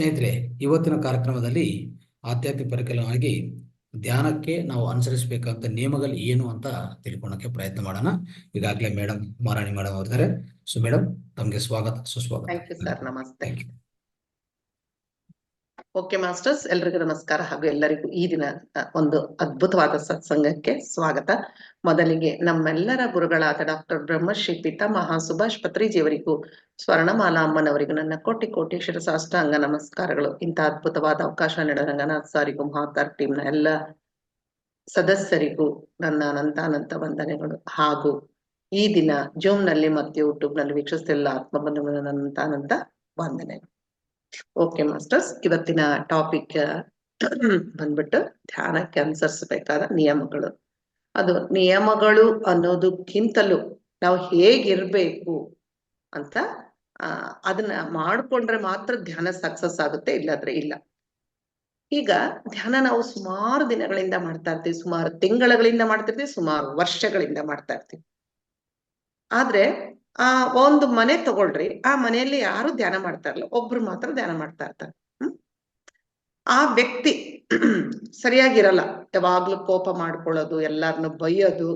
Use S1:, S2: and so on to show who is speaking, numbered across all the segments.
S1: ಸ್ನೇಹಿತರೆ, ಇವತ್ತಿನ ಕಾರ್ಯಕ್ರಮದಲ್ಲಿ ಆಧ್ಯಾತ್ಮಿಕ ಪರಿಕಲ್ಪನೆಯಾಗಿ ಧ್ಯಾನಕ್ಕೆ ನಾವು ಅನುಸರಿಸಬೇಕಾದ ನಿಯಮಗಳು ಏನು ಅಂತ ತಿಳ್ಕೊಳ್ಳೋಕೆ ಪ್ರಯತ್ನ ಮಾಡೋಣ. ಈಗಾಗಲೇ ಮೇಡಮ್ ಮಾರಾಣಿ ಮೇಡಮ್ ಅವರಿದ್ದಾರೆ. ಸೊ ಮೇಡಮ್, ತಮಗೆ ಸ್ವಾಗತ, ಸುಸ್ವಾಗತ.
S2: ಥ್ಯಾಂಕ್ ಯು ಸರ್, ನಮಸ್ತೆ.
S1: Thank you.
S2: ಓಕೆ ಮಾಸ್ಟರ್ಸ್, ಎಲ್ರಿಗೂ ನಮಸ್ಕಾರ ಹಾಗೂ ಎಲ್ಲರಿಗೂ ಈ ದಿನ ಒಂದು ಅದ್ಭುತವಾದ ಸತ್ಸಂಗಕ್ಕೆ ಸ್ವಾಗತ. ಮೊದಲಿಗೆ ನಮ್ಮೆಲ್ಲರ ಗುರುಗಳಾದ ಡಾಕ್ಟರ್ ಬ್ರಹ್ಮಶ್ರೀ ಪಿತಾಮಹ ಸುಭಾಷ್ ಪತ್ರಿಜಿಯವರಿಗೂ ಸ್ವರ್ಣಮಾಲಾ ಅಮ್ಮನವರಿಗೂ ನನ್ನ ಕೋಟಿ ಕೋಟಿ ಶಿರಸಾಷ್ಟಾಂಗ ನಮಸ್ಕಾರಗಳು. ಇಂಥ ಅದ್ಭುತವಾದ ಅವಕಾಶ ನೀಡಿದ ರಂಗನಾಥ್ ಸಾರಿಗೂ ಮಹಾತಾರ್ ಟೀಮ್ನ ಎಲ್ಲ ಸದಸ್ಯರಿಗೂ ನನ್ನ ಅನಂತಾನಂತ ವಂದನೆಗಳು. ಹಾಗೂ ಈ ದಿನ ಜೂಮ್ನಲ್ಲಿ ಮತ್ತು ಯೂಟ್ಯೂಬ್ನಲ್ಲಿ ವೀಕ್ಷಿಸ್ತಿಲ್ಲ ಆತ್ಮಬಂಧುಗಳ ಅನಂತಾನಂತ ವಂದನೆಗಳು. ಓಕೆ ಮಾಸ್ಟರ್ಸ್, ಇವತ್ತಿನ ಟಾಪಿಕ್ ಬಂದ್ಬಿಟ್ಟು ಧ್ಯಾನಕ್ಕೆ ಅನುಸರಿಸಬೇಕಾದ ನಿಯಮಗಳು. ಅದು ನಿಯಮಗಳು ಅನ್ನೋದಕ್ಕಿಂತಲೂ ನಾವು ಹೇಗಿರ್ಬೇಕು ಅಂತ ಅದನ್ನ ಮಾಡ್ಕೊಂಡ್ರೆ ಮಾತ್ರ ಧ್ಯಾನ ಸಕ್ಸಸ್ ಆಗುತ್ತೆ, ಇಲ್ಲಾದ್ರೆ ಇಲ್ಲ. ಈಗ ಧ್ಯಾನ ನಾವು ಸುಮಾರು ದಿನಗಳಿಂದ ಮಾಡ್ತಾ ಇರ್ತೀವಿ, ಸುಮಾರು ತಿಂಗಳುಗಳಿಂದ ಮಾಡ್ತಿರ್ತೀವಿ, ಸುಮಾರು ವರ್ಷಗಳಿಂದ ಮಾಡ್ತಾ ಇರ್ತೀವಿ. ಆದ್ರೆ ಒಂದು ಮನೆ ತಗೊಳ್ರಿ, ಆ ಮನೆಯಲ್ಲಿ ಯಾರು ಧ್ಯಾನ ಮಾಡ್ತಾ ಇರಲ್ಲ, ಒಬ್ರು ಮಾತ್ರ ಧ್ಯಾನ ಮಾಡ್ತಾ ಇರ್ತಾರೆ. ಆ ವ್ಯಕ್ತಿ ಸರಿಯಾಗಿರಲ್ಲ, ಯಾವಾಗ್ಲೂ ಕೋಪ ಮಾಡ್ಕೊಳ್ಳೋದು, ಎಲ್ಲಾರನ್ನು ಬೈಯೋದು,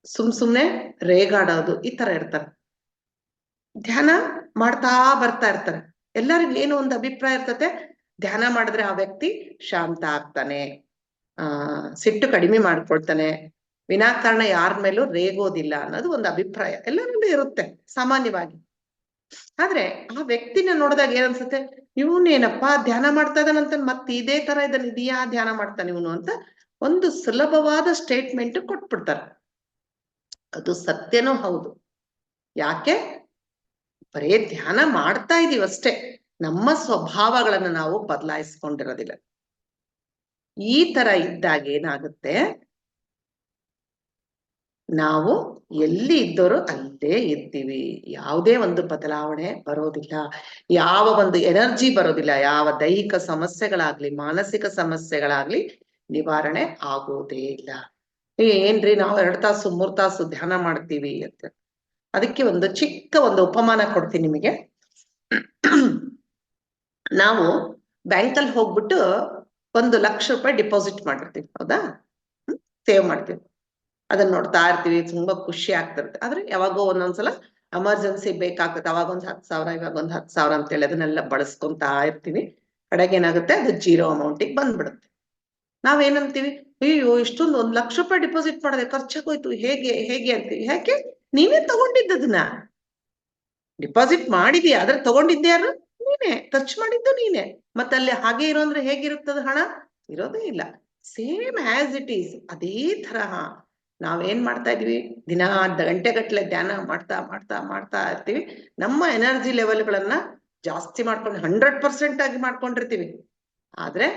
S2: ಸುಮ್ನೆ ರೇಗಾಡೋದು, ಈ ತರ ಇರ್ತಾರೆ. ಧ್ಯಾನ ಮಾಡ್ತಾ ಬರ್ತಾ ಇರ್ತಾರೆ. ಎಲ್ಲರಿಗೂ ಏನು ಒಂದು ಅಭಿಪ್ರಾಯ ಇರ್ತತೆ, ಧ್ಯಾನ ಮಾಡಿದ್ರೆ ಆ ವ್ಯಕ್ತಿ ಶಾಂತ ಆಗ್ತಾನೆ, ಸಿಟ್ಟು ಕಡಿಮೆ ಮಾಡ್ಕೊಳ್ತಾನೆ, ವಿನಾಕಾರಣ ಯಾರ ಮೇಲೂ ರೇಗೋದಿಲ್ಲ ಅನ್ನೋದು ಒಂದು ಅಭಿಪ್ರಾಯ ಎಲ್ಲರಲ್ಲೂ ಇರುತ್ತೆ ಸಾಮಾನ್ಯವಾಗಿ. ಆದ್ರೆ ಆ ವ್ಯಕ್ತಿನ ನೋಡಿದಾಗ ಏನನ್ಸುತ್ತೆ, ಇವನೇನಪ್ಪ ಧ್ಯಾನ ಮಾಡ್ತಾ ಇದ್ದಾನಂತ ಮತ್ತೆ ಇದೇ ತರ ಇದೆಯಾ ಧ್ಯಾನ ಮಾಡ್ತಾನೆ ಇವನು ಅಂತ ಒಂದು ಸುಲಭವಾದ ಸ್ಟೇಟ್ಮೆಂಟ್ ಕೊಟ್ಬಿಡ್ತಾರೆ. ಅದು ಸತ್ಯನೂ ಹೌದು. ಯಾಕೆ? ಬರೇ ಧ್ಯಾನ ಮಾಡ್ತಾ ಇದೀವಿ ಅಷ್ಟೇ, ನಮ್ಮ ಸ್ವಭಾವಗಳನ್ನ ನಾವು ಬದಲಾಯಿಸ್ಕೊಂಡಿರೋದಿಲ್ಲ. ಈ ತರ ಇದ್ದಾಗ ಏನಾಗುತ್ತೆ, ನಾವು ಎಲ್ಲಿ ಇದ್ದವರು ಅಲ್ಲೇ ಇರ್ತೀವಿ, ಯಾವುದೇ ಒಂದು ಬದಲಾವಣೆ ಬರೋದಿಲ್ಲ, ಯಾವ ಒಂದು ಎನರ್ಜಿ ಬರೋದಿಲ್ಲ, ಯಾವ ದೈಹಿಕ ಸಮಸ್ಯೆಗಳಾಗ್ಲಿ ಮಾನಸಿಕ ಸಮಸ್ಯೆಗಳಾಗ್ಲಿ ನಿವಾರಣೆ ಆಗೋದೇ ಇಲ್ಲ. ಏನ್ರಿ ನಾವು 2 ತಾಸು 3 ತಾಸು ಧ್ಯಾನ ಮಾಡ್ತೀವಿ ಅಂತ. ಅದಕ್ಕೆ ಒಂದು ಚಿಕ್ಕ ಒಂದು ಉಪಮಾನ ಕೊಡ್ತೀನಿ ನಿಮಗೆ. ನಾವು ಬ್ಯಾಂಕಲ್ಲಿ ಹೋಗ್ಬಿಟ್ಟು 1 ಲಕ್ಷ ರೂಪಾಯಿ ಡಿಪಾಸಿಟ್ ಮಾಡಿರ್ತೀವಿ, ಹೌದಾ? ಸೇವ್ ಮಾಡ್ತೀವಿ, ಅದನ್ನ ನೋಡ್ತಾ ಇರ್ತೀವಿ, ತುಂಬಾ ಖುಷಿ ಆಗ್ತಿರುತ್ತೆ. ಆದ್ರೆ ಯಾವಾಗೋ ಒಂದೊಂದ್ಸಲ ಎಮರ್ಜೆನ್ಸಿ ಬೇಕಾಗ್ತದೆ, ಅವಾಗ ಒಂದು 10,000 ಇವಾಗ ಒಂದು 10,000 ಅಂತೇಳಿ ಅದನ್ನೆಲ್ಲ ಬಳಸ್ಕೊಂತಾ ಇರ್ತೀವಿ. ಕಡೆಗೆ ಏನಾಗುತ್ತೆ, ಅದು 0 ಅಮೌಂಟಿಗೆ ಬಂದ್ಬಿಡುತ್ತೆ. ನಾವೇನಂತೀವಿ, ಅಯ್ಯೋ ಇಷ್ಟೊಂದು 1 ಲಕ್ಷ ರೂಪಾಯಿ ಡಿಪಾಸಿಟ್ ಮಾಡಿದೆ, ಖರ್ಚಾಗೋಯ್ತು, ಹೇಗೆ ಹೇಗೆ ಅಂತೀವಿ. ಯಾಕೆ? ನೀವೇ ತಗೊಂಡಿದ್ದದನ್ನ ಡಿಪಾಸಿಟ್ ಮಾಡಿದೀಯ, ಆದ್ರೆ ತಗೊಂಡಿದ್ದೆ ಯಾರು? ನೀನೇ, ಖರ್ಚು ಮಾಡಿದ್ದು ನೀನೆ. ಮತ್ತಲ್ಲಿ ಹಾಗೆ ಇರೋ ಅಂದ್ರೆ ಹೇಗಿರುತ್ತದ? ಹಣ ಇರೋದೇ ಇಲ್ಲ. ಸೇಮ್ ಆಸ್ ಇಟ್ ಈಸ್ ಅದೇ ತರಹ ನಾವೇನ್ ಮಾಡ್ತಾ ಇದೀವಿ, ದಿನ ಗಂಟೆಗಟ್ಟಲೆ ಧ್ಯಾನ ಮಾಡ್ತಾ ಮಾಡ್ತಾ ಮಾಡ್ತಾ ಇರ್ತೀವಿ. ನಮ್ಮ ಎನರ್ಜಿ ಲೆವೆಲ್ಗಳನ್ನ ಜಾಸ್ತಿ ಮಾಡ್ಕೊಂಡು 100% ಆಗಿ ಮಾಡ್ಕೊಂಡಿರ್ತೀವಿ. ಆದ್ರೆ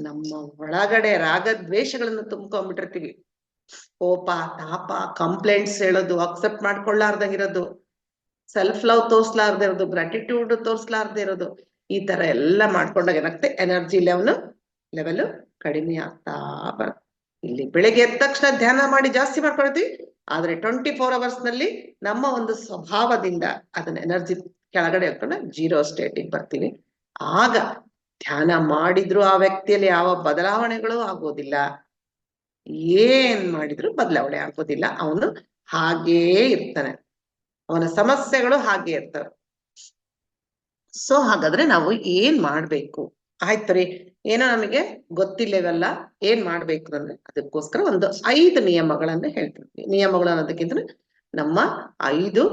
S2: ನಮ್ಮ ಒಳಗಡೆ ರಾಗದ್ವೇಷಗಳನ್ನು ತುಂಬ್ಕೊಂಡ್ಬಿಟ್ಟಿರ್ತೀವಿ. ಕೋಪ, ತಾಪ, ಕಂಪ್ಲೇಂಟ್ಸ್ ಹೇಳೋದು, ಅಕ್ಸೆಪ್ಟ್ ಮಾಡ್ಕೊಳ್ಳಾರ್ದಂಗಿರೋದು, ಸೆಲ್ಫ್ ಲವ್ ತೋರ್ಸ್ಲಾರ್ದೆ ಇರೋದು, ಗ್ರಾಟಿಟ್ಯೂಡ್ ತೋರ್ಸ್ಲಾರ್ದೆ ಇರೋದು, ಈ ತರ ಎಲ್ಲ ಮಾಡ್ಕೊಂಡಾಗ ಏನಾಗುತ್ತೆ, ಎನರ್ಜಿ ಲೆವೆಲ್ ಕಡಿಮೆ ಆಗ್ತಾ ಬರುತ್ತೆ. ಇಲ್ಲಿ ಬೆಳಿಗ್ಗೆ ಎದ್ದ ತಕ್ಷಣ ಧ್ಯಾನ ಮಾಡಿ ಜಾಸ್ತಿ ಮಾಡ್ಕೊಳ್ತೀವಿ, ಆದ್ರೆ 24 hours ನಲ್ಲಿ ನಮ್ಮ ಒಂದು ಸ್ವಭಾವದಿಂದ ಅದನ್ನ ಎನರ್ಜಿ ಕೆಳಗಡೆ ಹಾಕೊಂಡು 0 ಸ್ಟೇಟಿಗೆ ಬರ್ತೀವಿ. ಆಗ ಧ್ಯಾನ ಮಾಡಿದ್ರು ಆ ವ್ಯಕ್ತಿಯಲ್ಲಿ ಯಾವ ಬದಲಾವಣೆಗಳು ಆಗೋದಿಲ್ಲ, ಏನ್ ಮಾಡಿದ್ರು ಬದಲಾವಣೆ ಆಗೋದಿಲ್ಲ. ಅವನು ಹಾಗೇ ಇರ್ತಾನೆ, ಅವನ ಸಮಸ್ಯೆಗಳು ಹಾಗೆ ಇರ್ತವೆ. ಸೊ ಹಾಗಾದ್ರೆ ನಾವು ಏನ್ ಮಾಡ್ಬೇಕು? ಆಯ್ತು ರೀ, ಏನೋ ನಮಗೆ ಗೊತ್ತಿಲ್ಲವಲ್ಲ, ಏನ್ ಮಾಡ್ಬೇಕು ಅಂದ್ರೆ ಅದಕ್ಕೋಸ್ಕರ ಒಂದು 5 ನಿಯಮಗಳನ್ನ ಹೇಳ್ತೀವಿ. ನಿಯಮಗಳು ಅನ್ನೋದಕ್ಕಿಂತ ನಮ್ಮ 5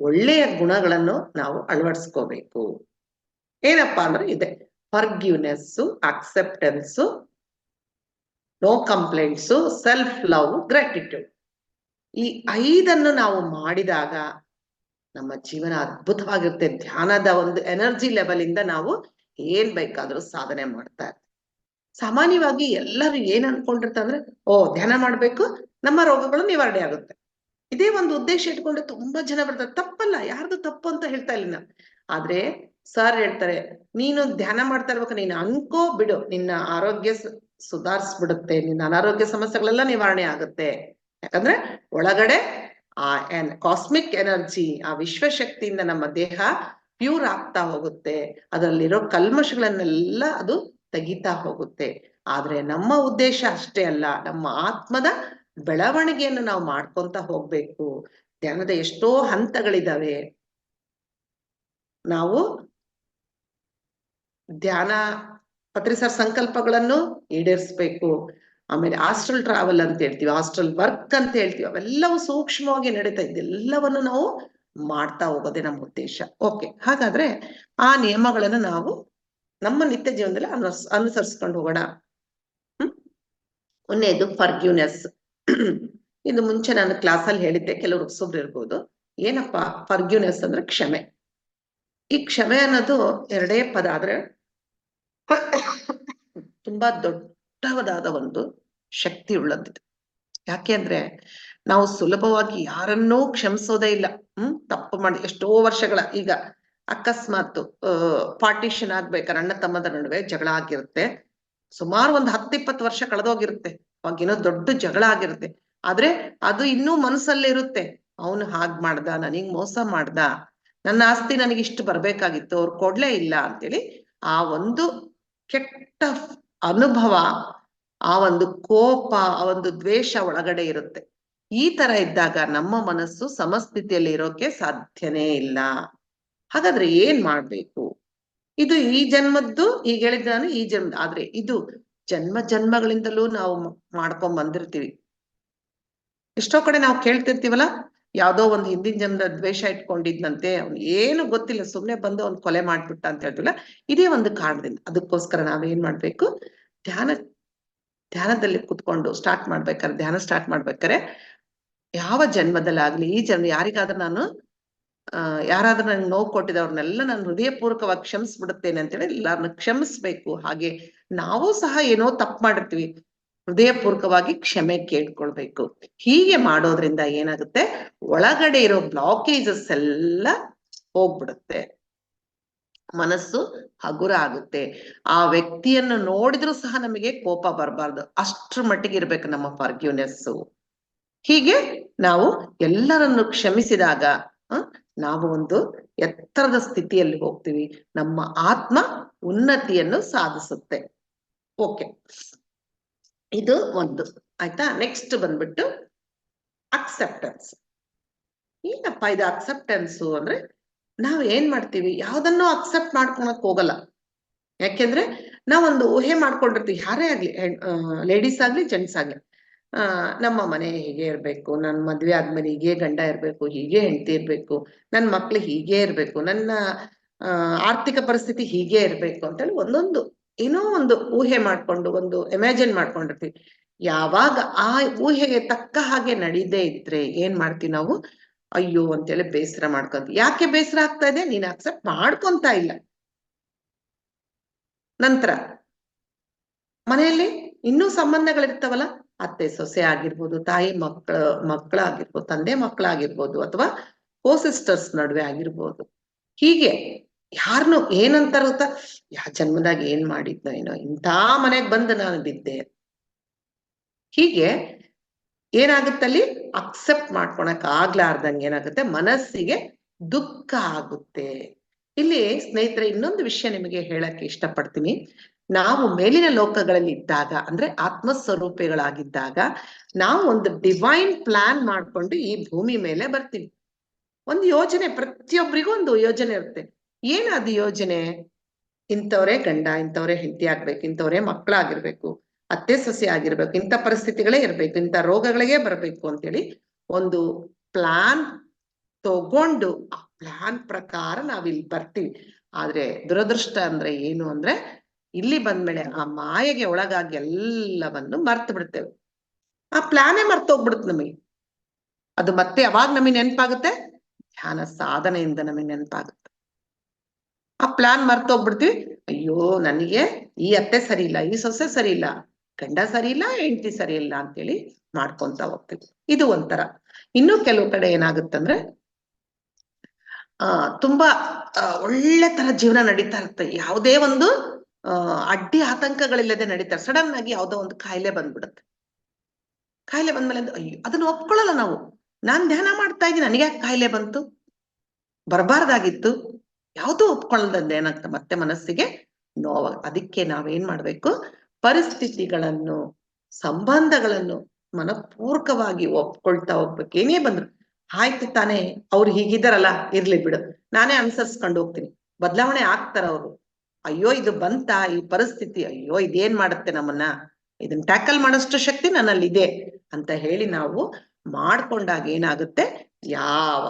S2: ಒಳ್ಳೆಯ ಗುಣಗಳನ್ನು ನಾವು ಅಳವಡಿಸ್ಕೋಬೇಕು. ಏನಪ್ಪಾ ಅಂದ್ರೆ ಇದೆ, forgiveness, acceptance, no complaints, self love, gratitude. ಈ 5 ನಾವು ಮಾಡಿದಾಗ ನಮ್ಮ ಜೀವನ ಅದ್ಭುತವಾಗಿರುತ್ತೆ. ಧ್ಯಾನದ ಒಂದು ಎನರ್ಜಿ ಲೆವೆಲ್ ಇಂದ ನಾವು ಏನ್ ಬೇಕಾದ್ರೂ ಸಾಧನೆ ಮಾಡ್ತಾ ಇರ್ತೀವಿ. ಸಾಮಾನ್ಯವಾಗಿ ಎಲ್ಲರೂ ಏನ್ ಅನ್ಕೊಂಡಿರ್ತಾರೆ ಅಂದ್ರೆ, ಧ್ಯಾನ ಮಾಡ್ಬೇಕು, ನಮ್ಮ ರೋಗಗಳು ನಿವಾರಣೆ ಆಗುತ್ತೆ, ಇದೇ ಒಂದು ಉದ್ದೇಶ ಇಟ್ಕೊಂಡು ತುಂಬಾ ಜನ ಬರ್ತಾರೆ. ತಪ್ಪಲ್ಲ, ಯಾರ್ದು ತಪ್ಪು ಅಂತ ಹೇಳ್ತಾ ಇಲ್ಲ ನಾನು. ಆದ್ರೆ ಸರ್ ಹೇಳ್ತಾರೆ, ನೀನು ಧ್ಯಾನ ಮಾಡ್ತಾ ಇರ್ಬೇಕು, ನೀನು ಅನ್ಕೋ ಬಿಡು, ನಿನ್ನ ಆರೋಗ್ಯ ಸುಧಾರಿಸ್ಬಿಡುತ್ತೆ, ನಿನ್ನ ಅನಾರೋಗ್ಯ ಸಮಸ್ಯೆಗಳೆಲ್ಲ ನಿವಾರಣೆ ಆಗುತ್ತೆ. ಯಾಕಂದ್ರೆ ಒಳಗಡೆ ಆ ಕಾಸ್ಮಿಕ್ ಎನರ್ಜಿ, ಆ ವಿಶ್ವಶಕ್ತಿಯಿಂದ ನಮ್ಮ ದೇಹ ಪ್ಯೂರ್ ಆಗ್ತಾ ಹೋಗುತ್ತೆ. ಅದರಲ್ಲಿರೋ ಕಲ್ಮಶಗಳನ್ನೆಲ್ಲ ಅದು ತೆಗಿತಾ ಹೋಗುತ್ತೆ. ಆದ್ರೆ ನಮ್ಮ ಉದ್ದೇಶ ಅಷ್ಟೇ ಅಲ್ಲ, ನಮ್ಮ ಆತ್ಮದ ಬೆಳವಣಿಗೆಯನ್ನು ನಾವು ಮಾಡ್ಕೊಂತ ಹೋಗ್ಬೇಕು. ಧ್ಯಾನದ ಎಷ್ಟೋ ಹಂತಗಳಿದಾವೆ. ನಾವು ಧ್ಯಾನ ಪತ್ರಿಸರ್ ಸಂಕಲ್ಪಗಳನ್ನು ಈಡೇರಿಸ್ಬೇಕು. ಆಮೇಲೆ ಹಾಸ್ಟೆಲ್ ಟ್ರಾವೆಲ್ ಅಂತ ಹೇಳ್ತೀವಿ, ಹಾಸ್ಟೆಲ್ ವರ್ಕ್ ಅಂತ ಹೇಳ್ತೀವಿ, ಅವೆಲ್ಲವೂ ಸೂಕ್ಷ್ಮವಾಗಿ ನಡೀತಾ ಇದೆಲ್ಲವನ್ನು ನಾವು ಮಾಡ್ತಾ ಹೋಗೋದೇ ನಮ್ಮ ಉದ್ದೇಶ. ಓಕೆ, ಹಾಗಾದ್ರೆ ಆ ನಿಯಮಗಳನ್ನು ನಾವು ನಮ್ಮ ನಿತ್ಯ ಜೀವನದಲ್ಲಿ ಅನುಸರಿಸ್ಕೊಂಡು ಹೋಗೋಣ. ಒಂದೇದು ಫರ್ಗ್ಯೂನೆಸ್. ಇದು ಮುಂಚೆ ನಾನು ಕ್ಲಾಸಲ್ಲಿ ಹೇಳಿದ್ದೆ, ಕೆಲವರು ಹೊಸಬ್ರು ಇರ್ಬೋದು. ಏನಪ್ಪಾ ಫರ್ಗ್ಯೂನೆಸ್ ಅಂದ್ರೆ ಕ್ಷಮೆ. ಈ ಕ್ಷಮೆ ಅನ್ನೋದು ಎರಡೇ ಪದ, ಆದ್ರೆ ತುಂಬಾ ದೊಡ್ಡದಾದ ಒಂದು ಶಕ್ತಿ ಉಳ್ಳದ್ದು. ಯಾಕೆ ಅಂದ್ರೆ ನಾವು ಸುಲಭವಾಗಿ ಯಾರನ್ನೂ ಕ್ಷಮಿಸೋದೇ ಇಲ್ಲ. ತಪ್ಪು ಮಾಡಿ ಎಷ್ಟೋ ವರ್ಷಗಳ, ಈಗ ಅಕಸ್ಮಾತ್ ಪಾರ್ಟಿಷನ್ ಆಗ್ಬೇಕಾದ್ರೆ ಅಣ್ಣ ತಮ್ಮದ ನಡುವೆ ಜಗಳ ಆಗಿರುತ್ತೆ. ಸುಮಾರು ಒಂದು 10-20 ವರ್ಷ ಕಳೆದೋಗಿರುತ್ತೆ. ಅವಾಗೇನೋ ದೊಡ್ಡ ಜಗಳ ಆಗಿರುತ್ತೆ. ಆದ್ರೆ ಅದು ಇನ್ನೂ ಮನಸ್ಸಲ್ಲೇ ಇರುತ್ತೆ. ಅವನು ಹಾಗ್ ಮಾಡ್ದ, ನನಗ್ ಮೋಸ ಮಾಡ್ದ, ನನ್ನ ಆಸ್ತಿ ನನಗಿಷ್ಟು ಬರ್ಬೇಕಾಗಿತ್ತು, ಅವ್ರು ಕೊಡ್ಲೇ ಇಲ್ಲ ಅಂತೇಳಿ ಆ ಒಂದು ಕೆಟ್ಟ ಅನುಭವ, ಆ ಒಂದು ಕೋಪ, ಆ ಒಂದು ದ್ವೇಷ ಒಳಗಡೆ ಇರುತ್ತೆ. ಈ ತರ ಇದ್ದಾಗ ನಮ್ಮ ಮನಸ್ಸು ಸಮಸ್ಥಿತಿಯಲ್ಲಿ ಇರೋಕೆ ಸಾಧ್ಯನೇ ಇಲ್ಲ. ಹಾಗಾದ್ರೆ ಏನ್ ಮಾಡ್ಬೇಕು? ಇದು ಈ ಜನ್ಮದ್ದು, ಈಗ ಹೇಳಿದ ನಾನು ಈ ಜನ್ಮ, ಆದ್ರೆ ಇದು ಜನ್ಮ ಜನ್ಮಗಳಿಂದಲೂ ನಾವು ಮಾಡ್ಕೊಂಡ್ ಬಂದಿರ್ತೀವಿ. ಎಷ್ಟೋ ಕಡೆ ನಾವು ಕೇಳ್ತಿರ್ತೀವಲ್ಲ, ಯಾವ್ದೋ ಒಂದು ಹಿಂದಿನ ಜನ್ಮದ ದ್ವೇಷ ಇಟ್ಕೊಂಡಿದ್ನಂತೆ, ಅವ್ನು ಏನು ಗೊತ್ತಿಲ್ಲ, ಸುಮ್ನೆ ಬಂದು ಅವ್ನು ಕೊಲೆ ಮಾಡ್ಬಿಟ್ಟ ಅಂತ ಹೇಳ್ತಿಲ್ಲ. ಇದೇ ಒಂದು ಕಾರಣದಿಂದ. ಅದಕ್ಕೋಸ್ಕರ ನಾವೇನ್ ಮಾಡ್ಬೇಕು, ಧ್ಯಾನದಲ್ಲಿ ಕುತ್ಕೊಂಡು ಧ್ಯಾನ ಸ್ಟಾರ್ಟ್ ಮಾಡ್ಬೇಕಾರೆ ಯಾವ ಜನ್ಮದಲ್ಲಾಗ್ಲಿ ಈ ಜನ್ಮ ಯಾರಿಗಾದ್ರೂ ನಾನು ಯಾರಾದ್ರೂ ನಂಗೆ ನೋವು ಕೊಟ್ಟಿದವ್ರನ್ನೆಲ್ಲ ನಾನು ಹೃದಯಪೂರ್ವಕವಾಗಿ ಕ್ಷಮಿಸ್ಬಿಡುತ್ತೇನೆ ಅಂತೇಳಿ ಎಲ್ಲಾರನ್ನ ಕ್ಷಮಿಸ್ಬೇಕು. ಹಾಗೆ ನಾವು ಸಹ ಏನೋ ತಪ್ಪು ಮಾಡಿರ್ತೀವಿ, ಹೃದಯಪೂರ್ವಕವಾಗಿ ಕ್ಷಮೆ ಕೇಳ್ಕೊಳ್ಬೇಕು. ಹೀಗೆ ಮಾಡೋದ್ರಿಂದ ಏನಾಗುತ್ತೆ, ಒಳಗಡೆ ಇರೋ ಬ್ಲಾಕೇಜಸ್ ಎಲ್ಲ ಹೋಗ್ಬಿಡುತ್ತೆ, ಮನಸ್ಸು ಹಗುರ ಆಗುತ್ತೆ. ಆ ವ್ಯಕ್ತಿಯನ್ನು ನೋಡಿದ್ರು ಸಹ ನಮಗೆ ಕೋಪ ಬರಬಾರ್ದು, ಅಷ್ಟ್ರ ಮಟ್ಟಿಗೆ ಇರ್ಬೇಕು ನಮ್ಮ ಫರ್ಗ್ಯೂನೆಸ್. ಹೀಗೆ ನಾವು ಎಲ್ಲರನ್ನು ಕ್ಷಮಿಸಿದಾಗ ನಾವು ಒಂದು ಎತ್ತರದ ಸ್ಥಿತಿಯಲ್ಲಿ ಹೋಗ್ತೀವಿ, ನಮ್ಮ ಆತ್ಮ ಉನ್ನತಿಯನ್ನು ಸಾಧಿಸುತ್ತೆ. ಓಕೆ, ಇದು ಒಂದು ಆಯ್ತಾ. ನೆಕ್ಸ್ಟ್ ಬಂದ್ಬಿಟ್ಟು ಅಕ್ಸೆಪ್ಟೆನ್ಸ್. ಏನಪ್ಪಾ ಇದು ಅಕ್ಸೆಪ್ಟೆನ್ಸು ಅಂದ್ರೆ, ನಾವ್ ಏನ್ ಮಾಡ್ತೀವಿ, ಯಾವ್ದನ್ನೂ ಅಕ್ಸೆಪ್ಟ್ ಮಾಡ್ಕೊಳಕ್ ಹೋಗಲ್ಲ. ಯಾಕೆಂದ್ರೆ ನಾವೊಂದು ಊಹೆ ಮಾಡ್ಕೊಂಡಿರ್ತೀವಿ, ಯಾರೇ ಆಗ್ಲಿ, ಲೇಡೀಸ್ ಆಗ್ಲಿ ಜೆಂಟ್ಸ್ ಆಗ್ಲಿ. ನಮ್ಮ ಮನೆ ಹೀಗೆ ಇರ್ಬೇಕು, ನನ್ ಮದ್ವೆ ಆದ್ಮೇಲೆ ಹೀಗೆ ಗಂಡ ಇರ್ಬೇಕು, ಹೀಗೆ ಹೆಂಡತಿ ಇರ್ಬೇಕು, ನನ್ ಮಕ್ಳು ಹೀಗೆ ಇರ್ಬೇಕು, ನನ್ನ ಆರ್ಥಿಕ ಪರಿಸ್ಥಿತಿ ಹೀಗೆ ಇರ್ಬೇಕು ಅಂತೇಳಿ ಒಂದೊಂದು ಏನೋ ಒಂದು ಊಹೆ ಮಾಡ್ಕೊಂಡು, ಒಂದು ಇಮ್ಯಾಜಿನ್ ಮಾಡ್ಕೊಂಡಿರ್ತೀವಿ. ಯಾವಾಗ ಆ ಊಹೆಗೆ ತಕ್ಕ ಹಾಗೆ ನಡೀದೇ ಇದ್ರೆ ಏನ್ ಮಾಡ್ತೀವಿ ನಾವು, ಅಯ್ಯೋ ಅಂತೇಳಿ ಬೇಸರ ಮಾಡ್ಕೊಂತೀವಿ. ಯಾಕೆ ಬೇಸರ ಆಗ್ತಾ ಇದೆ, ನೀನ್ ಅಕ್ಸೆಪ್ಟ್ ಮಾಡ್ಕೊಂತ ಇಲ್ಲ. ನಂತರ ಮನೆಯಲ್ಲಿ ಇನ್ನೂ ಸಂಬಂಧಗಳಿರ್ತಾವಲ್ಲ, ಅತ್ತೆ ಸೊಸೆ ಆಗಿರ್ಬೋದು, ತಾಯಿ ಮಕ್ಕಳಾಗಿರ್ಬೋದು, ತಂದೆ ಮಕ್ಕಳಾಗಿರ್ಬೋದು, ಅಥವಾ ಕೋ ಸಿಸ್ಟರ್ಸ್ ನಡುವೆ ಆಗಿರ್ಬೋದು. ಹೀಗೆ ಯಾರನ್ನು ಏನಂತಾರ ಗೊತ್ತಾ, ಯಾ ಜನ್ಮದಾಗ ಏನ್ ಮಾಡಿದ್ನೋ ಏನೋ, ಇಂಥ ಮನೆಗ್ ಬಂದು ನಾನು ಬಿದ್ದೆ. ಹೀಗೆ ಏನಾಗುತ್ತಲ್ಲಿ, ಅಕ್ಸೆಪ್ಟ್ ಮಾಡ್ಕೊಳಕ್ ಆಗ್ಲಾರ್ದಂಗೆ ಏನಾಗುತ್ತೆ, ಮನಸ್ಸಿಗೆ ದುಃಖ ಆಗುತ್ತೆ. ಇಲ್ಲಿ ಸ್ನೇಹಿತರೆ ಇನ್ನೊಂದು ವಿಷಯ ನಿಮಗೆ ಹೇಳಕ್ಕೆ ಇಷ್ಟಪಡ್ತೀನಿ. ನಾವು ಮೇಲಿನ ಲೋಕಗಳಲ್ಲಿ ಇದ್ದಾಗ, ಅಂದ್ರೆ ಆತ್ಮಸ್ವರೂಪಿಗಳಾಗಿದ್ದಾಗ, ನಾವು ಒಂದು ಡಿವೈನ್ ಪ್ಲಾನ್ ಮಾಡ್ಕೊಂಡು ಈ ಭೂಮಿ ಮೇಲೆ ಬರ್ತೀವಿ. ಒಂದು ಯೋಜನೆ, ಪ್ರತಿಯೊಬ್ಬರಿಗೂ ಒಂದು ಯೋಜನೆ ಇರುತ್ತೆ. ಏನದು ಯೋಜನೆ? ಇಂಥವ್ರೇ ಗಂಡ, ಇಂಥವ್ರೇ ಹೆಂಡತಿ ಆಗ್ಬೇಕು, ಇಂಥವ್ರೇ ಮಕ್ಕಳಾಗಿರ್ಬೇಕು, ಅತ್ತೆ ಸೊಸೆ ಆಗಿರ್ಬೇಕು, ಇಂಥ ಪರಿಸ್ಥಿತಿಗಳೇ ಇರ್ಬೇಕು, ಇಂಥ ರೋಗಗಳಿಗೆ ಬರ್ಬೇಕು ಅಂತೇಳಿ ಒಂದು ಪ್ಲಾನ್ ತಗೊಂಡು ಆ ಪ್ಲಾನ್ ಪ್ರಕಾರ ನಾವಿಲ್ಲಿ ಬರ್ತೀವಿ. ಆದ್ರೆ ದುರದೃಷ್ಟ ಅಂದ್ರೆ ಏನು ಅಂದ್ರೆ, ಇಲ್ಲಿ ಬಂದ್ಮೇಲೆ ಆ ಮಾಯೆಗೆ ಒಳಗಾಗಿ ಎಲ್ಲವನ್ನು ಮರ್ತು ಬಿಡ್ತೇವೆ. ಆ ಪ್ಲಾನೇ ಮರ್ತೋಗ್ಬಿಡುತ್ತೆ ನಮಗೆ. ಅದು ಮತ್ತೆ ಯಾವಾಗ ನಮಗೆ ನೆನಪಾಗುತ್ತೆ, ಧ್ಯಾನ ಸಾಧನೆಯಿಂದ ನಮಗೆ ನೆನಪಾಗುತ್ತೆ. ಆ ಪ್ಲಾನ್ ಮರ್ತೋಗ್ಬಿಡ್ತೀವಿ. ಅಯ್ಯೋ ನನಗೆ ಈ ಅತ್ತೆ ಸರಿ ಇಲ್ಲ, ಈ ಸೊಸೆ ಸರಿ ಇಲ್ಲ, ಗಂಡ ಸರಿ ಇಲ್ಲ, ಹೆಂಡತಿ ಸರಿ ಇಲ್ಲ ಅಂತೇಳಿ ಮಾಡ್ಕೊಂತ ಹೋಗ್ತೀವಿ. ಇದು ಒಂಥರ. ಇನ್ನು ಕೆಲವು ಕಡೆ ಏನಾಗುತ್ತಂದ್ರೆ, ತುಂಬಾ ಒಳ್ಳೆ ತರ ಜೀವನ ನಡೀತಾ ಇರುತ್ತೆ, ಯಾವುದೇ ಒಂದು ಅಡ್ಡಿ ಆತಂಕಗಳಿಲ್ಲದೆ ನಡೀತಾರೆ. ಸಡನ್ ಆಗಿ ಯಾವುದೋ ಒಂದು ಕಾಯಿಲೆ ಬಂದ್ಬಿಡುತ್ತೆ. ಕಾಯಿಲೆ ಬಂದ್ಮೇಲೆ ಅಯ್ಯೋ ಅದನ್ನ ಒಪ್ಕೊಳ್ಳಲ್ಲ ನಾವು. ನಾನ್ ಧ್ಯಾನ ಮಾಡ್ತಾ ಇದ್ದೀನಿ, ನನಗೆ ಯಾಕೆ ಕಾಯಿಲೆ ಬಂತು, ಬರಬಾರ್ದಾಗಿತ್ತು, ಯಾವುದು ಒಪ್ಕೊಳ್ಳದಂದ್ರೆ ಏನಾಗ್ತದೆ ಮತ್ತೆ ಮನಸ್ಸಿಗೆ ನೋವಾಗ. ಅದಕ್ಕೆ ನಾವೇನ್ ಮಾಡ್ಬೇಕು, ಪರಿಸ್ಥಿತಿಗಳನ್ನು ಸಂಬಂಧಗಳನ್ನು ಮನಪೂರ್ವಕವಾಗಿ ಒಪ್ಕೊಳ್ತಾ ಹೋಗ್ಬೇಕು. ಏನೇ ಬಂದ್ರು ಆಯ್ತು ತಾನೇ, ಅವ್ರು ಹೀಗಿದಾರಲ್ಲ ಇರ್ಲಿ ಬಿಡು, ನಾನೇ ಅನುಸರಿಸ್ಕೊಂಡು ಹೋಗ್ತೀನಿ, ಬದಲಾವಣೆ ಆಗ್ತಾರ ಅವರು. ಅಯ್ಯೋ ಇದು ಬಂತ ಈ ಪರಿಸ್ಥಿತಿ, ಅಯ್ಯೋ ಇದೇನ್ ಮಾಡುತ್ತೆ ನಮ್ಮನ್ನ, ಇದನ್ನ ಟ್ಯಾಕಲ್ ಮಾಡೋಷ್ಟು ಶಕ್ತಿ ನನ್ನಲ್ಲಿ ಇದೆ ಅಂತ ಹೇಳಿ ನಾವು ಮಾಡ್ಕೊಂಡಾಗ ಏನಾಗುತ್ತೆ, ಯಾವ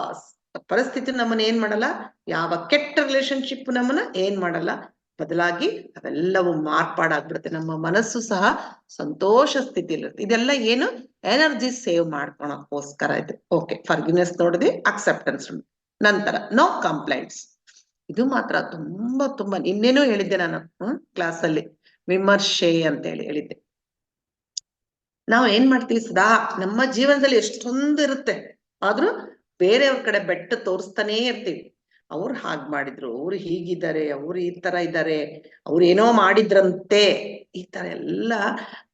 S2: ಪರಿಸ್ಥಿತಿ ನಮ್ಮನ್ನ ಏನ್ ಮಾಡಲ್ಲ, ಯಾವ ಕೆಟ್ಟ ರಿಲೇಶನ್ಶಿಪ್ ನಮ್ಮನ್ನ ಏನ್ ಮಾಡಲ್ಲ, ಬದಲಾಗಿ ಅವೆಲ್ಲವೂ ಮಾರ್ಪಾಡಾಗ್ಬಿಡುತ್ತೆ. ನಮ್ಮ ಮನಸ್ಸು ಸಹ ಸಂತೋಷ ಸ್ಥಿತಿಲಿರುತ್ತೆ. ಇದೆಲ್ಲ ಏನು, ಎನರ್ಜಿ ಸೇವ್ ಮಾಡ್ಕೊಳಕ್ಕೋಸ್ಕರ ಇದು. ಓಕೆ, ಫರ್ಗಿವ್ನೆಸ್ ನೋಡಿದ್ವಿ, ಅಕ್ಸೆಪ್ಟೆನ್ಸ್. ನಂತರ ನೋ ಕಂಪ್ಲೇಂಟ್ಸ್. ಇದು ಮಾತ್ರ ತುಂಬಾ ತುಂಬಾ, ಇನ್ನೇನೋ ಹೇಳಿದ್ದೆ ನಾನು ಕ್ಲಾಸಲ್ಲಿ, ವಿಮರ್ಶೆ ಅಂತ ಹೇಳಿದ್ದೆ. ನಾವು ಏನ್ ಮಾಡ್ತೀವಿ, ಸದಾ ನಮ್ಮ ಜೀವನದಲ್ಲಿ ಎಷ್ಟೊಂದು ಇರುತ್ತೆ, ಆದ್ರೂ ಬೇರೆಯವ್ರ ಕಡೆ ಬೆಟ್ಟ ತೋರಿಸ್ತಾನೇ ಇರ್ತೀವಿ. ಅವ್ರು ಹಾಗ್ ಮಾಡಿದ್ರು, ಅವ್ರು ಹೀಗಿದ್ದಾರೆ, ಅವ್ರು ಈ ತರ ಇದ್ದಾರೆ, ಅವ್ರು ಏನೋ ಮಾಡಿದ್ರಂತೆ, ಈ ತರ ಎಲ್ಲ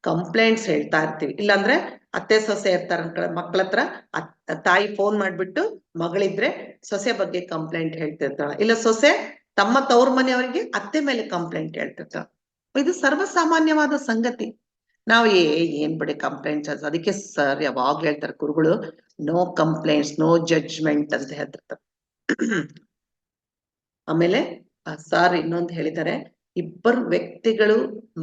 S2: ಕಂಪ್ಲೇಂಟ್ಸ್ ಹೇಳ್ತಾ ಇರ್ತೀವಿ. ಇಲ್ಲಾಂದ್ರೆ ಅತ್ತೆ ಸೊಸೆ ಇರ್ತಾರ ಮಕ್ಳ ಹತ್ರ, ತಾಯಿ ಫೋನ್ ಮಾಡ್ಬಿಟ್ಟು ಮಗಳಿದ್ರೆ ಸೊಸೆ ಬಗ್ಗೆ ಕಂಪ್ಲೇಂಟ್ ಹೇಳ್ತಿರ್ತಾಳ, ಇಲ್ಲ ಸೊಸೆ ತಮ್ಮ ತವ್ರ ಮನೆಯವರಿಗೆ ಅತ್ತೆ ಮೇಲೆ ಕಂಪ್ಲೇಂಟ್ ಹೇಳ್ತಿರ್ತಾಳ. ಇದು ಸರ್ವಸಾಮಾನ್ಯವಾದ ಸಂಗತಿ. ನಾವು ಏನ್ ಬಿಡಿ ಕಂಪ್ಲೇಂಟ್ಸ್. ಅದಕ್ಕೆ ಸರ್ ಯಾವಾಗ್ಲೂ ಹೇಳ್ತಾರೆ ಗುರುಗಳು, ನೋ ಕಂಪ್ಲೇಂಟ್ಸ್ ನೋ ಜಡ್ಜ್ಮೆಂಟ್ ಅಂತ ಹೇಳ್ತಿರ್ತಾರೆ. ಆಮೇಲೆ ಸರ್ ಇನ್ನೊಂದು ಹೇಳಿದ್ದಾರೆ, ಇಬ್ಬರು ವ್ಯಕ್ತಿಗಳು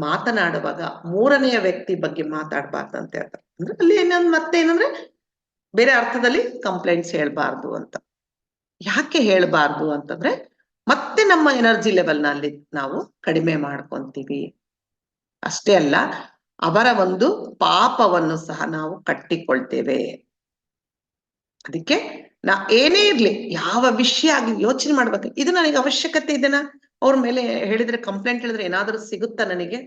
S2: ಮಾತನಾಡುವಾಗ ಮೂರನೆಯ ವ್ಯಕ್ತಿ ಬಗ್ಗೆ ಮಾತಾಡ್ಬಾರ್ದು ಅಂತ ಹೇಳ್ತಾರೆ. ಅಂದ್ರೆ ಅಲ್ಲಿ ಮತ್ತೇನಂದ್ರೆ ಬೇರೆ ಅರ್ಥದಲ್ಲಿ ಕಂಪ್ಲೇಂಟ್ಸ್ ಹೇಳ್ಬಾರ್ದು ಅಂತ. ಯಾಕೆ ಹೇಳ್ಬಾರ್ದು ಅಂತಂದ್ರೆ ಮತ್ತೆ ನಮ್ಮ ಎನರ್ಜಿ ಲೆವೆಲ್ನಲ್ಲಿ ನಾವು ಕಡಿಮೆ ಮಾಡ್ಕೊಂತೀವಿ. ಅಷ್ಟೇ ಅಲ್ಲ, ಅವರ ಒಂದು ಪಾಪವನ್ನು ಸಹ ನಾವು ಕಟ್ಟಿಕೊಳ್ತೇವೆ. ಅದಕ್ಕೆ ಏನೇ ಇರ್ಲಿ, ಯಾವ ವಿಷಯ ಆಗಿ ಯೋಚನೆ ಮಾಡ್ಬೇಕು, ಇದು ನನಗೆ ಅವಶ್ಯಕತೆ ಇದೆನಾ, ಅವ್ರ ಮೇಲೆ ಹೇಳಿದ್ರೆ ಕಂಪ್ಲೇಂಟ್ ಹೇಳಿದ್ರೆ ಏನಾದ್ರೂ ಸಿಗುತ್ತಾ ನನಗೆ,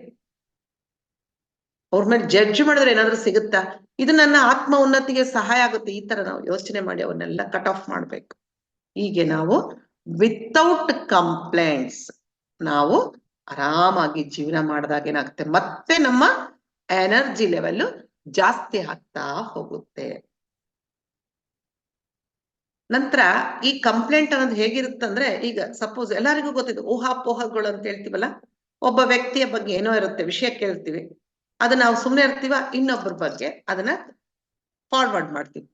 S2: ಅವ್ರ ಮೇಲೆ ಜಡ್ಜ್ ಮಾಡಿದ್ರೆ ಏನಾದ್ರೂ ಸಿಗುತ್ತಾ, ಇದು ನನ್ನ ಆತ್ಮ ಉನ್ನತಿಗೆ ಸಹಾಯ ಆಗುತ್ತೆ, ಈ ತರ ನಾವು ಯೋಚನೆ ಮಾಡಿ ಅವನ್ನೆಲ್ಲ ಕಟ್ ಆಫ್ ಮಾಡ್ಬೇಕು. ಹೀಗೆ ನಾವು ವಿತೌಟ್ ಕಂಪ್ಲೇಂಟ್ಸ್ ನಾವು ಆರಾಮಾಗಿ ಜೀವನ ಮಾಡಿದಾಗ ಏನಾಗುತ್ತೆ, ಮತ್ತೆ ನಮ್ಮ ಎನರ್ಜಿ ಲೆವೆಲ್ ಜಾಸ್ತಿ ಆಗ್ತಾ ಹೋಗುತ್ತೆ. ನಂತರ ಈ ಕಂಪ್ಲೇಂಟ್ ಅನ್ನೋದು ಹೇಗಿರುತ್ತಂದ್ರೆ, ಈಗ ಸಪೋಸ್ ಎಲ್ಲರಿಗೂ ಗೊತ್ತಿದೆ ಊಹಾಪೋಹಗಳು ಅಂತ ಹೇಳ್ತೀವಲ್ಲ, ಒಬ್ಬ ವ್ಯಕ್ತಿಯ ಬಗ್ಗೆ ಏನೋ ಇರುತ್ತೆ, ವಿಷಯ ಕೇಳ್ತೀವಿ, ಅದನ್ನ ನಾವು ಸುಮ್ಮನೆ ಇರ್ತೀವ, ಇನ್ನೊಬ್ಬರ ಬಗ್ಗೆ ಅದನ್ನ ಫಾರ್ವರ್ಡ್ ಮಾಡ್ತೀವಿ.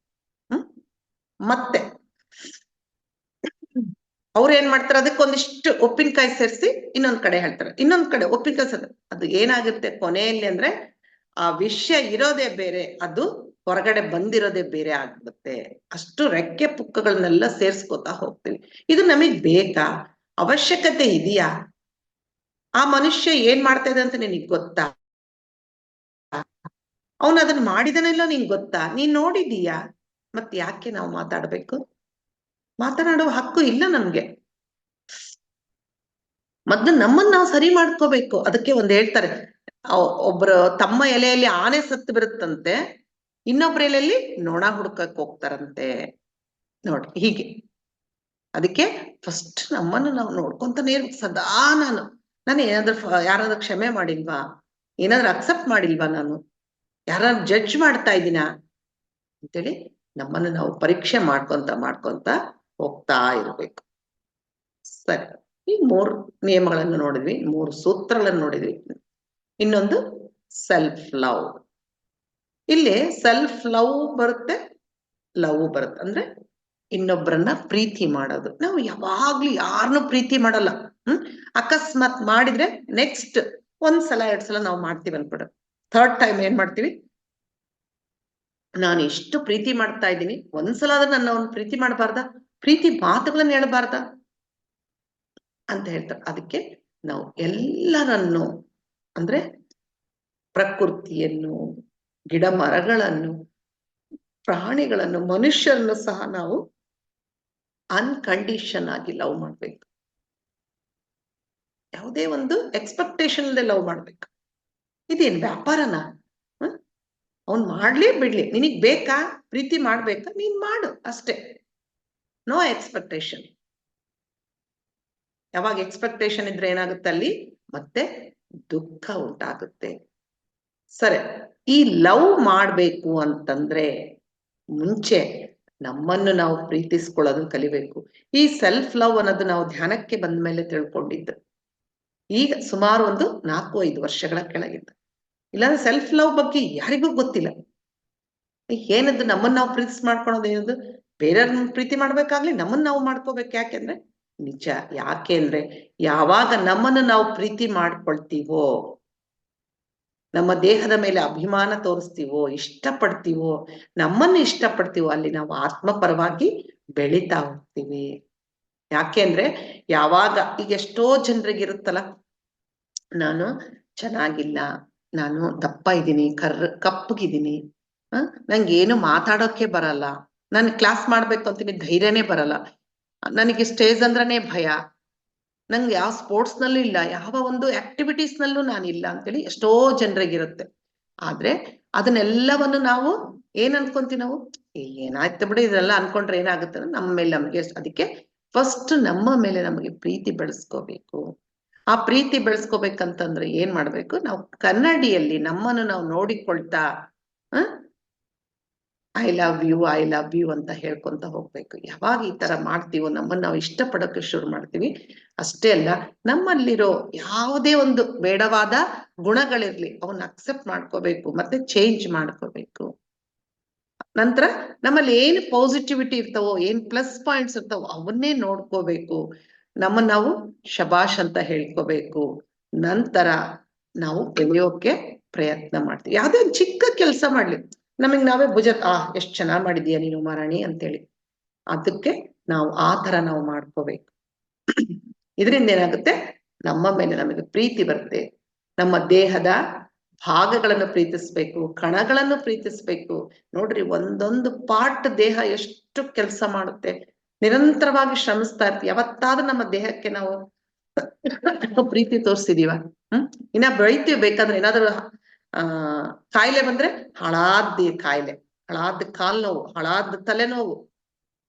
S2: ಮತ್ತೆ ಅವ್ರು ಏನ್ ಮಾಡ್ತಾರೆ, ಅದಕ್ಕೊಂದಿಷ್ಟು ಉಪ್ಪಿನಕಾಯಿ ಸೇರಿಸಿ ಇನ್ನೊಂದ್ ಕಡೆ ಹೇಳ್ತಾರೆ, ಇನ್ನೊಂದ್ ಕಡೆ ಉಪ್ಪಿನಕಾಯಿ ಸೇರಿ, ಅದು ಏನಾಗುತ್ತೆ ಕೊನೆಯಲ್ಲಿ ಅಂದ್ರೆ ಆ ವಿಷಯ ಇರೋದೇ ಬೇರೆ, ಅದು ಹೊರಗಡೆ ಬಂದಿರೋದೇ ಬೇರೆ ಆಗ್ಬಿಡುತ್ತೆ. ಅಷ್ಟು ರೆಕ್ಕೆ ಪುಕ್ಕಗಳನ್ನೆಲ್ಲ ಸೇರ್ಸ್ಕೊತಾ ಹೋಗ್ತೀವಿ. ಇದು ನಮಗ್ ಬೇಕಾ, ಅವಶ್ಯಕತೆ ಇದೆಯಾ, ಆ ಮನುಷ್ಯ ಏನ್ ಮಾಡ್ತಾ ಇದೆ ಅಂತ ನಿನಗ್ ಗೊತ್ತಾ, ಅವನು ಅದನ್ನ ಮಾಡಿದನೆಲ್ಲ ನಿಂಗ್ ಗೊತ್ತಾ, ನೀನ್ ನೋಡಿದೀಯಾ, ಮತ್ ಯಾಕೆ ನಾವು ಮಾತಾಡ್ಬೇಕು, ಮಾತನಾಡುವ ಹಕ್ಕು ಇಲ್ಲ ನಮ್ಗೆ. ಮೊದ್ಲು ನಮ್ಮನ್ನ ನಾವು ಸರಿ ಮಾಡ್ಕೋಬೇಕು. ಅದಕ್ಕೆ ಒಂದ್ ಹೇಳ್ತಾರೆ, ಒಬ್ರು ತಮ್ಮ ಎಲೆಯಲ್ಲಿ ಆನೆ ಸತ್ತು ಬರುತ್ತಂತೆ, ಇನ್ನೊಬ್ರ ಎಲೆಯಲ್ಲಿ ನೊಣ ಹುಡ್ಕಕ್ ಹೋಗ್ತಾರಂತೆ. ನೋಡಿ ಹೀಗೆ. ಅದಕ್ಕೆ ಫಸ್ಟ್ ನಮ್ಮನ್ನು ನಾವು ನೋಡ್ಕೊಂತಾನೆ ಇರ್ಬೇಕು ಸದಾ. ನಾನು ಯಾರಾದ್ರೂ ಕ್ಷಮೆ ಮಾಡಿಲ್ವಾ, ಏನಾದ್ರೂ ಅಕ್ಸೆಪ್ಟ್ ಮಾಡಿಲ್ವಾ, ನಾನು ಯಾರಾದ್ರೂ ಜಡ್ಜ್ ಮಾಡ್ತಾ ಇದ್ದೀನಾ ಅಂತೇಳಿ ನಮ್ಮನ್ನು ನಾವು ಪರೀಕ್ಷೆ ಮಾಡ್ಕೊಂತ ಹೋಗ್ತಾ ಇರ್ಬೇಕು. ಸರಿ, ಈ 3 ನಿಯಮಗಳನ್ನು ನೋಡಿದ್ವಿ, 3 ಸೂತ್ರಗಳನ್ನು ನೋಡಿದ್ವಿ. ಇನ್ನೊಂದು ಸೆಲ್ಫ್ ಲವ್. ಇಲ್ಲಿ ಸೆಲ್ಫ್ ಲವ್ ಬರುತ್ತೆ, ಲವ್ ಬರುತ್ತೆ. ಅಂದ್ರೆ ಇನ್ನೊಬ್ಬರನ್ನ ಪ್ರೀತಿ ಮಾಡೋದು. ನಾವು ಯಾವಾಗ್ಲೂ ಯಾರನ್ನೂ ಪ್ರೀತಿ ಮಾಡಲ್ಲ. ಅಕಸ್ಮಾತ್ ಮಾಡಿದ್ರೆ ನೆಕ್ಸ್ಟ್ 1 ಸಲ 2 ಸಲ ನಾವು ಮಾಡ್ತೀವಿ ಅನ್ಕೊಡ, 3rd ಟೈಮ್ ಏನ್ ಮಾಡ್ತೀವಿ, ನಾನು ಎಷ್ಟು ಪ್ರೀತಿ ಮಾಡ್ತಾ ಇದ್ದೀನಿ, 1 ಸಲ ಆದ್ರೆ ನನ್ನ ಅವ್ನು ಪ್ರೀತಿ ಮಾಡಬಾರ್ದ, ಪ್ರೀತಿ ಮಾತುಗಳನ್ನ ಹೇಳ್ಬಾರ್ದ ಅಂತ ಹೇಳ್ತಾರೆ. ಅದಕ್ಕೆ ನಾವು ಎಲ್ಲರನ್ನು, ಅಂದ್ರೆ ಪ್ರಕೃತಿಯನ್ನು, ಗಿಡ ಮರಗಳನ್ನು, ಪ್ರಾಣಿಗಳನ್ನು, ಮನುಷ್ಯರನ್ನು ಸಹ ನಾವು ಅನ್ಕಂಡೀಷನ್ ಆಗಿ ಲವ್ ಮಾಡ್ಬೇಕು. ಯಾವುದೇ ಒಂದು ಎಕ್ಸ್ಪೆಕ್ಟೇಷನ್ ಅಲ್ಲದೆ ಲವ್ ಮಾಡ್ಬೇಕು. ಇದೇನ್ ವ್ಯಾಪಾರನ? ಅವ್ನ್ ಮಾಡ್ಲಿ ಬಿಡ್ಲಿ, ನಿನಗ್ ಬೇಕಾ, ಪ್ರೀತಿ ಮಾಡ್ಬೇಕಾ, ನೀನ್ ಮಾಡು ಅಷ್ಟೇ, ನೋ ಎಕ್ಸ್ಪೆಕ್ಟೇಷನ್. ಯಾವಾಗ ಎಕ್ಸ್ಪೆಕ್ಟೇಷನ್ ಇದ್ರೆ ಏನಾಗುತ್ತೆ, ಅಲ್ಲಿ ಮತ್ತೆ ದುಃಖ ಉಂಟಾಗುತ್ತೆ. ಸರಿ, ಈ ಲವ್ ಮಾಡ್ಬೇಕು ಅಂತಂದ್ರೆ ಮುಂಚೆ ನಮ್ಮನ್ನು ನಾವು ಪ್ರೀತಿಸ್ಕೊಳ್ಳೋದನ್ನ ಕಲಿಬೇಕು. ಈ ಸೆಲ್ಫ್ ಲವ್ ಅನ್ನೋದು ನಾವು ಧ್ಯಾನಕ್ಕೆ ಬಂದ ಮೇಲೆ ತಿಳ್ಕೊಂಡಿದ್ದು, ಈಗ ಸುಮಾರು ಒಂದು 4-5 ವರ್ಷಗಳ ಕೆಳಗಿದ್ದು. ಇಲ್ಲಾಂದ್ರೆ ಸೆಲ್ಫ್ ಲವ್ ಬಗ್ಗೆ ಯಾರಿಗೂ ಗೊತ್ತಿಲ್ಲ. ಏನದು ನಮ್ಮನ್ನ ನಾವು ಮಾಡ್ಕೊಳೋದು ಏನದು, ಬೇರೆಯವ್ರನ್ನ ಪ್ರೀತಿ ಮಾಡ್ಬೇಕಾಗ್ಲಿ ನಮ್ಮನ್ನ ನಾವು ಮಾಡ್ಕೋಬೇಕು. ಯಾಕೆಂದ್ರೆ ನಿಜ, ಯಾಕೆ ಅಂದ್ರೆ ಯಾವಾಗ ನಮ್ಮನ್ನು ನಾವು ಪ್ರೀತಿ ಮಾಡ್ಕೊಳ್ತೀವೋ, ನಮ್ಮ ದೇಹದ ಮೇಲೆ ಅಭಿಮಾನ ತೋರಿಸ್ತೀವೋ, ಇಷ್ಟಪಡ್ತೀವೋ, ನಮ್ಮನ್ನು ಇಷ್ಟಪಡ್ತೀವೋ, ಅಲ್ಲಿ ನಾವು ಆತ್ಮಪರವಾಗಿ ಬೆಳೀತಾ ಹೋಗ್ತೀವಿ. ಯಾಕೆಂದ್ರೆ ಯಾವಾಗ ಈಗ ಎಷ್ಟೋ ಜನರಿಗಿರುತ್ತಲ್ಲ, ನಾನು ಚೆನ್ನಾಗಿಲ್ಲ, ನಾನು ದಪ್ಪ ಇದ್ದೀನಿ, ಕಪ್ಪಗಿದ್ದೀನಿ, ನಂಗೆ ಏನು ಮಾತಾಡೋಕೆ ಬರಲ್ಲ, ನಾನು ಕ್ಲಾಸ್ ಮಾಡ್ಬೇಕು ಅಂತೀನಿ ಧೈರ್ಯನೇ ಬರಲ್ಲ, ನನಗೆ ಸ್ಟೇಜ್ ಅಂದ್ರನೇ ಭಯ, ನಂಗೆ ಯಾವ ಸ್ಪೋರ್ಟ್ಸ್ ನಲ್ಲೂ ಇಲ್ಲ, ಯಾವ ಒಂದು ಆಕ್ಟಿವಿಟೀಸ್ ನಲ್ಲೂ ನಾನಿಲ್ಲ ಅಂತೇಳಿ ಎಷ್ಟೋ ಜನರಿಗಿರುತ್ತೆ. ಆದ್ರೆ ಅದನ್ನೆಲ್ಲವನ್ನು ನಾವು ಏನ್ ಅನ್ಕೊಂತೀವಿ, ನಾವು ಏನಾಯ್ತು ಬಿಡಿ ಇದೆಲ್ಲ ಅನ್ಕೊಂಡ್ರೆ ಏನಾಗುತ್ತೆ, ನಮ್ಮ ಮೇಲೆ ನಮ್ಗೆ ಅದಕ್ಕೆ ಫಸ್ಟ್ ನಮ್ಮ ಮೇಲೆ ನಮಗೆ ಪ್ರೀತಿ ಬೆಳೆಸ್ಕೋಬೇಕು. ಆ ಪ್ರೀತಿ ಬೆಳೆಸ್ಕೋಬೇಕಂತಂದ್ರೆ ಏನ್ ಮಾಡ್ಬೇಕು, ನಾವು ಕನ್ನಡಿಯಲ್ಲಿ ನಮ್ಮನ್ನು ನಾವು ನೋಡಿಕೊಳ್ತಾ ಐ ಲವ್ ಯು ಅಂತ ಹೇಳ್ಕೊಂತ ಹೋಗ್ಬೇಕು. ಯಾವಾಗ ಈ ತರ ಮಾಡ್ತೀವೋ, ನಮ್ಮನ್ನ ನಾವು ಇಷ್ಟಪಡೋಕೆ ಶುರು ಮಾಡ್ತೀವಿ. ಅಷ್ಟೇ ಅಲ್ಲ, ನಮ್ಮಲ್ಲಿರೋ ಯಾವುದೇ ಒಂದು ಬೇಡವಾದ ಗುಣಗಳಿರ್ಲಿ ಅವನ್ನ ಅಕ್ಸೆಪ್ಟ್ ಮಾಡ್ಕೋಬೇಕು, ಮತ್ತೆ ಚೇಂಜ್ ಮಾಡ್ಕೋಬೇಕು. ನಂತರ ನಮ್ಮಲ್ಲಿ ಏನು ಪಾಸಿಟಿವಿಟಿ ಇರ್ತಾವೋ, ಏನ್ ಪ್ಲಸ್ ಪಾಯಿಂಟ್ಸ್ ಇರ್ತಾವೋ ಅವನ್ನೇ ನೋಡ್ಕೋಬೇಕು. ನಾವು ಶಬಾಷ್ ಅಂತ ಹೇಳ್ಕೋಬೇಕು. ನಂತರ ನಾವು ಬೆಳೆಯೋಕೆ ಪ್ರಯತ್ನ ಮಾಡ್ತೀವಿ. ಯಾವ್ದೇ ಒಂದು ಚಿಕ್ಕ ಕೆಲಸ ಮಾಡ್ಲಿ, ನಮಗ್ ನಾವೇ ಎಷ್ಟ್ ಚೆನ್ನಾಗ್ ಮಾಡಿದೀಯ ನೀನು ಮಹಾರಾಣಿ ಅಂತೇಳಿ, ಅದಕ್ಕೆ ನಾವು ಆ ತರ ನಾವು ಮಾಡ್ಕೋಬೇಕು. ಇದರಿಂದ ಏನಾಗುತ್ತೆ, ನಮ್ಮ ಮೇಲೆ ನಮಗೆ ಪ್ರೀತಿ ಬರುತ್ತೆ. ನಮ್ಮ ದೇಹದ ಭಾಗಗಳನ್ನು ಪ್ರೀತಿಸ್ಬೇಕು, ಕಣಗಳನ್ನು ಪ್ರೀತಿಸ್ಬೇಕು. ನೋಡ್ರಿ, ಒಂದೊಂದು ಪಾರ್ಟ್ ದೇಹ ಎಷ್ಟು ಕೆಲಸ ಮಾಡುತ್ತೆ, ನಿರಂತರವಾಗಿ ಶ್ರಮಿಸ್ತಾ ಇರ್ತೀವಿ. ಯಾವತ್ತಾದ್ರೂ ನಮ್ಮ ದೇಹಕ್ಕೆ ನಾವು ಪ್ರೀತಿ ತೋರಿಸಿದೀವ? ಇನ್ನ ಬೆಳಿತೀವಿ. ಬೇಕಾದ್ರೆ ಏನಾದ್ರು ಕಾಯಿಲೆ ಬಂದ್ರೆ ಹಳಾದ ಕಾಯಿಲೆ, ಹಳಾದ ಕಾಲ್ ನೋವು, ಹಳಾದ ತಲೆನೋವು,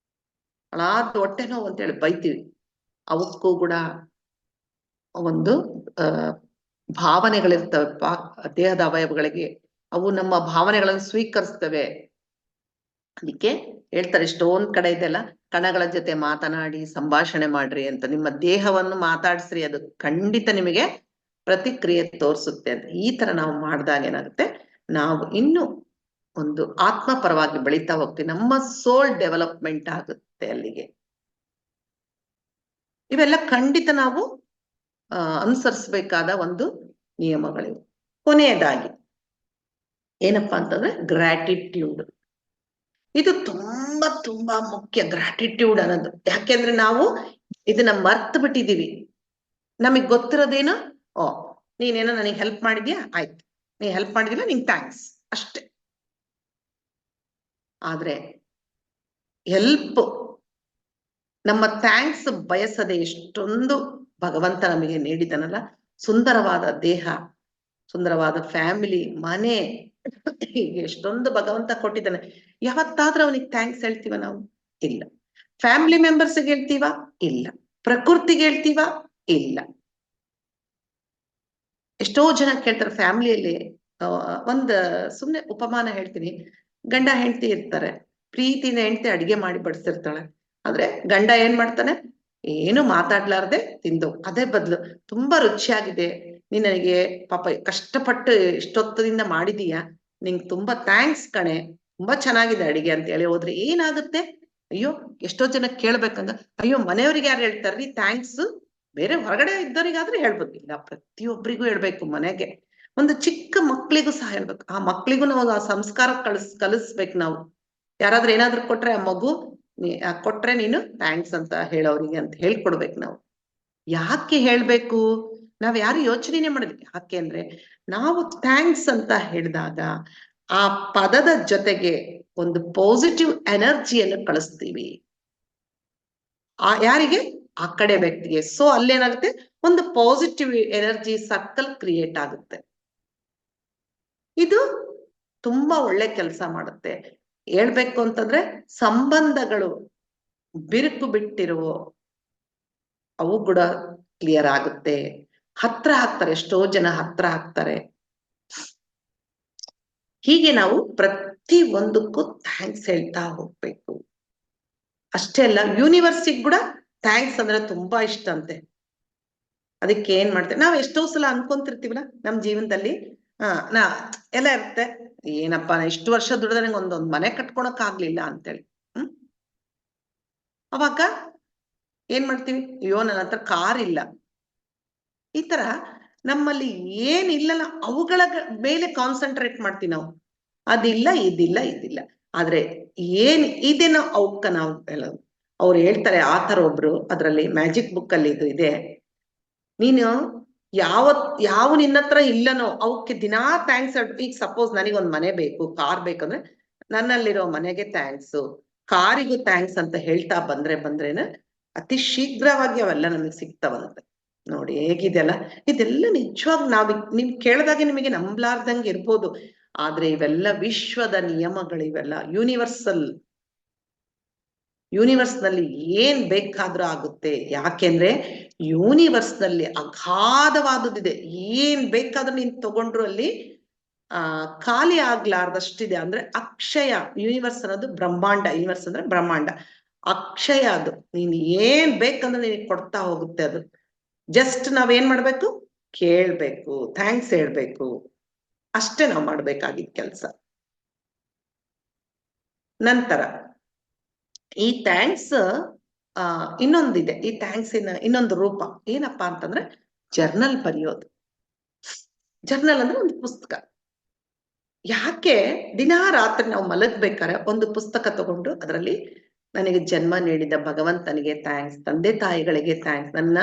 S2: ಹಳಾದ ಹೊಟ್ಟೆ ನೋವು ಅಂತೇಳಿ ಬೈತೀವಿ. ಅವಕ್ಕೂ ಕೂಡ ಒಂದು ಭಾವನೆಗಳಿರ್ತವೆ ದೇಹದ ಅವಯವಗಳಿಗೆ. ಅವು ನಮ್ಮ ಭಾವನೆಗಳನ್ನು ಸ್ವೀಕರಿಸ್ತವೆ. ಅದಕ್ಕೆ ಹೇಳ್ತಾರೆ, ಎಷ್ಟೊಂದ್ ಕಡೆ ಇದೆಲ್ಲ, ಕಣಗಳ ಜೊತೆ ಮಾತನಾಡಿ ಸಂಭಾಷಣೆ ಮಾಡ್ರಿ ಅಂತ. ನಿಮ್ಮ ದೇಹವನ್ನು ಮಾತಾಡ್ಸ್ರಿ, ಅದು ಖಂಡಿತ ನಿಮಗೆ ಪ್ರತಿಕ್ರಿಯೆ ತೋರಿಸುತ್ತೆ ಅಂತ. ಈ ತರ ನಾವು ಮಾಡಿದಾಗ ಏನಾಗುತ್ತೆ, ನಾವು ಇನ್ನು ಒಂದು ಆತ್ಮ ಪರವಾಗಿ ಬೆಳೀತಾ ಹೋಗ್ತೀವಿ. ನಮ್ಮ ಸೋಲ್ ಡೆವಲಪ್ಮೆಂಟ್ ಆಗುತ್ತೆ ಅಲ್ಲಿಗೆ. ಇವೆಲ್ಲ ಖಂಡಿತ ನಾವು ಅನುಸರಿಸಬೇಕಾದ ಒಂದು ನಿಯಮಗಳಿವೆ. ಕೊನೆಯದಾಗಿ ಏನಪ್ಪಾ ಅಂತಂದ್ರೆ ಗ್ರಾಟಿಟ್ಯೂಡ್. ಇದು ತುಂಬಾ ತುಂಬಾ ಮುಖ್ಯ, ಗ್ರಾಟಿಟ್ಯೂಡ್ ಅನ್ನೋದು. ಯಾಕೆಂದ್ರೆ ನಾವು ಇದನ್ನ ಮರ್ತು ಬಿಟ್ಟಿದೀವಿ. ನಮಗ್ ಗೊತ್ತಿರೋದೇನು, ನೀನೇನೋ ನನಗೆ ಹೆಲ್ಪ್ ಮಾಡಿದ್ಯಾ, ಆಯ್ತು, ನೀ ಹೆಲ್ಪ್ ಮಾಡಿದಿಲ್ಲ, ನಿಂಗೆ ಥ್ಯಾಂಕ್ಸ್ ಅಷ್ಟೇ. ಆದ್ರೆ ಹೆಲ್ಪ್, ನಮ್ಮ ಥ್ಯಾಂಕ್ಸ್ ಬಯಸದೆ ಎಷ್ಟೊಂದು ಭಗವಂತ ನಮಗೆ ನೀಡಿದನಲ್ಲ, ಸುಂದರವಾದ ದೇಹ, ಸುಂದರವಾದ ಫ್ಯಾಮಿಲಿ, ಮನೆ, ಹೀಗೆ ಎಷ್ಟೊಂದು ಭಗವಂತ ಕೊಟ್ಟಿದ್ದಾನೆ. ಯಾವತ್ತಾದ್ರೂ ಅವನಿಗೆ ಥ್ಯಾಂಕ್ಸ್ ಹೇಳ್ತೀವ ನಾವು? ಇಲ್ಲ. ಫ್ಯಾಮಿಲಿ ಮೆಂಬರ್ಸ್ಗೆ ಹೇಳ್ತೀವ? ಇಲ್ಲ. ಪ್ರಕೃತಿಗೆ ಹೇಳ್ತೀವ? ಇಲ್ಲ. ಎಷ್ಟೋ ಜನ ಕೇಳ್ತಾರೆ ಫ್ಯಾಮಿಲಿಯಲ್ಲಿ, ಸುಮ್ನೆ ಉಪಮಾನ ಹೇಳ್ತೀನಿ. ಗಂಡ ಹೆಂಡತಿ ಇರ್ತಾರೆ, ಪ್ರೀತಿನ ಹೆಂಡತಿ ಅಡಿಗೆ ಮಾಡಿ ಬಡಿಸಿರ್ತಾಳೆ. ಆದ್ರೆ ಗಂಡ ಏನ್ ಮಾಡ್ತಾನೆ, ಏನು ಮಾತಾಡ್ಲಾರ್ದೆ ತಿಂದು, ಅದೇ ಬದ್ಲು ತುಂಬಾ ರುಚಿಯಾಗಿದೆ, ನೀನ್ ನನಗೆ ಪಾಪ ಕಷ್ಟಪಟ್ಟು ಇಷ್ಟೊತ್ತದಿಂದ ಮಾಡಿದೀಯ, ನಿಂಗ್ ತುಂಬಾ ಥ್ಯಾಂಕ್ಸ್ ಕಣೆ, ತುಂಬಾ ಚೆನ್ನಾಗಿದೆ ಅಡಿಗೆ ಅಂತ ಹೇಳಿ ಹೋದ್ರೆ ಏನಾಗುತ್ತೆ? ಅಯ್ಯೋ, ಎಷ್ಟೋ ಜನ ಕೇಳ್ಬೇಕಂಗ, ಅಯ್ಯೋ ಮನೆಯವ್ರಿಗೆ ಯಾರು ಹೇಳ್ತಾರ್ರಿ ಥ್ಯಾಂಕ್ಸ್? ಬೇರೆ ಹೊರಗಡೆ ಇದ್ದವರಿಗಾದ್ರೆ ಹೇಳ್ಬೋದು. ಇಲ್ಲ, ಪ್ರತಿಯೊಬ್ಬರಿಗೂ ಹೇಳ್ಬೇಕು. ಮನೆಗೆ ಒಂದು ಚಿಕ್ಕ ಮಕ್ಳಿಗೂ ಸಹ ಹೇಳ್ಬೇಕು. ಆ ಮಕ್ಳಿಗೂ ನಾವು ಆ ಸಂಸ್ಕಾರ ಕಲಿಸ್ಬೇಕು ನಾವು. ಯಾರಾದ್ರೂ ಏನಾದ್ರು ಕೊಟ್ರೆ ಆ ಮಗು ಕೊಟ್ರೆ ನೀನು ಥ್ಯಾಂಕ್ಸ್ ಅಂತ ಹೇಳೋರಿಗೆ ಅಂತ ಹೇಳ್ಕೊಡ್ಬೇಕು ನಾವು. ಯಾಕೆ ಹೇಳ್ಬೇಕು? ನಾವ್ ಯಾರು ಯೋಚನೆ ಮಾಡಿದ್ವಿ. ಯಾಕೆ ಅಂದ್ರೆ ನಾವು ಥ್ಯಾಂಕ್ಸ್ ಅಂತ ಹೇಳಿದಾಗ ಆ ಪದದ ಜೊತೆಗೆ ಒಂದು ಪಾಸಿಟಿವ್ ಎನರ್ಜಿಯನ್ನು ಕಳಿಸ್ತೀವಿ ಯಾರಿಗೆ? ಆ ಕಡೆ ವ್ಯಕ್ತಿಗೆ. ಸೊ ಅಲ್ಲೇನಾಗುತ್ತೆ, ಒಂದು ಪಾಸಿಟಿವ್ ಎನರ್ಜಿ ಸರ್ಕಲ್ ಕ್ರಿಯೇಟ್ ಆಗುತ್ತೆ. ಇದು ತುಂಬಾ ಒಳ್ಳೆ ಕೆಲಸ ಮಾಡುತ್ತೆ. ಹೇಳ್ಬೇಕು ಅಂತಂದ್ರೆ ಸಂಬಂಧಗಳು ಬಿರುಕು ಬಿಟ್ಟಿರುವ ಅವು ಕೂಡ ಕ್ಲಿಯರ್ ಆಗುತ್ತೆ. ಹತ್ರ ಆಗ್ತಾರೆ, ಎಷ್ಟೋ ಜನ ಹತ್ರ ಆಗ್ತಾರೆ. ಹೀಗೆ ನಾವು ಪ್ರತಿ ಒಂದಕ್ಕೂ ಥ್ಯಾಂಕ್ಸ್ ಹೇಳ್ತಾ ಹೋಗ್ಬೇಕು. ಅಷ್ಟೇ ಅಲ್ಲ, ಯೂನಿವರ್ಸಿಗೆ ಕೂಡ ಥ್ಯಾಂಕ್ಸ್ ಅಂದ್ರೆ ತುಂಬಾ ಇಷ್ಟ ಅಂತೆ. ಅದಕ್ಕೆ ಏನ್ ಮಾಡ್ತೇವೆ ನಾವ್ ಎಷ್ಟೋ ಸಲ ಅನ್ಕೊಂತಿರ್ತೀವಲ್ಲ ನಮ್ ಜೀವನದಲ್ಲಿ, ನಾ ಎಲ್ಲ ಇರುತ್ತೆ, ಏನಪ್ಪಾ ನಾ ಇಷ್ಟು ವರ್ಷ ದುಡಿದ್ರೆ ನಂಗೆ ಒಂದೊಂದ್ ಮನೆ ಕಟ್ಕೊಳಕ್ ಆಗ್ಲಿಲ್ಲ ಅಂತೇಳಿ. ಅವಾಗ ಏನ್ ಮಾಡ್ತೀವಿ, ಅಯ್ಯೋ ನನ್ನ ಹತ್ರ ಕಾರ್ ಇಲ್ಲ, ಈ ತರ ನಮ್ಮಲ್ಲಿ ಏನಿಲ್ಲಲ್ಲ ಅವುಗಳ ಮೇಲೆ ಕಾನ್ಸಂಟ್ರೇಟ್ ಮಾಡ್ತೀವಿ ನಾವು. ಅದಿಲ್ಲ ಇದಿಲ್ಲ ಇದಿಲ್ಲ, ಆದ್ರೆ ಏನ್ ಇದೇನೋ ಅವಕ್ಕ ನಾವು ಹೇಳೋದು. ಅವ್ರು ಹೇಳ್ತಾರೆ ಆತರ ಒಬ್ರು, ಅದ್ರಲ್ಲಿ ಮ್ಯಾಜಿಕ್ ಬುಕ್ ಅಲ್ಲಿ ಇದು ಇದೆ, ನೀನು ಯಾವ ನಿನ್ನ ಹತ್ರ ಇಲ್ಲನೋ ಅವಕ್ಕೆ ದಿನಾ ಥ್ಯಾಂಕ್ಸ್. ಈಗ ಸಪೋಸ್ ನನಗೊಂದ್ ಮನೆ ಬೇಕು, ಕಾರ್ ಬೇಕಂದ್ರೆ ನನ್ನಲ್ಲಿರೋ ಮನೆಗೆ ಥ್ಯಾಂಕ್ಸ್, ಕಾರಿಗೂ ಥ್ಯಾಂಕ್ಸ್ ಅಂತ ಹೇಳ್ತಾ ಬಂದ್ರೇನೆ ಅತಿ ಶೀಘ್ರವಾಗಿ ಅವೆಲ್ಲ ನಮಗೆ ಸಿಗ್ತಾವಂತೆ. ನೋಡಿ ಹೇಗಿದೆಯಲ್ಲ, ಇದೆಲ್ಲ ನಿಜವಾಗ ನೀವ್ ಕೇಳಿದಾಗೆ ನಿಮಗೆ ನಂಬ್ಲಾರ್ದಂಗೆ ಇರ್ಬೋದು, ಆದ್ರೆ ಇವೆಲ್ಲ ವಿಶ್ವದ ನಿಯಮಗಳು, ಇವೆಲ್ಲ ಯೂನಿವರ್ಸ್ ನಲ್ಲಿ ಏನ್ ಬೇಕಾದ್ರೂ ಆಗುತ್ತೆ. ಯಾಕೆಂದ್ರೆ ಯೂನಿವರ್ಸ್ ನಲ್ಲಿ ಅಗಾಧವಾದದಿದೆ, ಏನ್ ಬೇಕಾದ್ರೂ ನೀನ್ ತಗೊಂಡ್ರು ಅಲ್ಲಿ ಖಾಲಿ ಆಗ್ಲಾರ್ದಷ್ಟಿದೆ. ಅಂದ್ರೆ ಅಕ್ಷಯ. ಯೂನಿವರ್ಸ್ ಅನ್ನೋದು ಬ್ರಹ್ಮಾಂಡ, ಯೂನಿವರ್ಸ್ ಅಂದ್ರೆ ಬ್ರಹ್ಮಾಂಡ, ಅಕ್ಷಯ. ಅದು ನೀನ್ ಏನ್ ಬೇಕಂದ್ರೆ ನಿನಗೆ ಕೊಡ್ತಾ ಹೋಗುತ್ತೆ. ಅದು ಜಸ್ಟ್ ನಾವೇನ್ ಮಾಡ್ಬೇಕು, ಕೇಳ್ಬೇಕು, ಥ್ಯಾಂಕ್ಸ್ ಹೇಳ್ಬೇಕು, ಅಷ್ಟೇ ನಾವ್ ಮಾಡ್ಬೇಕಾಗಿದ್ ಕೆಲ್ಸ. ನಂತರ ಈ ಥ್ಯಾಂಕ್ಸ್ ಇನ್ನೊಂದಿದೆ, ಈ ಥ್ಯಾಂಕ್ಸ್ ಇನ್ನೊಂದು ರೂಪ ಏನಪ್ಪಾ ಅಂತಂದ್ರೆ ಜರ್ನಲ್ ಬರೆಯೋದು. ಜರ್ನಲ್ ಅಂದ್ರೆ ಒಂದು ಪುಸ್ತಕ. ಯಾಕೆ ದಿನಾ ರಾತ್ರಿ ನಾವು ಮಲಗ್ಬೇಕಾದ್ರೆ ಒಂದು ಪುಸ್ತಕ ತಗೊಂಡು ಅದರಲ್ಲಿ ನನಗೆ ಜನ್ಮ ನೀಡಿದ ಭಗವಂತನಿಗೆ ಥ್ಯಾಂಕ್ಸ್, ತಂದೆ ತಾಯಿಗಳಿಗೆ ಥ್ಯಾಂಕ್ಸ್, ನನ್ನ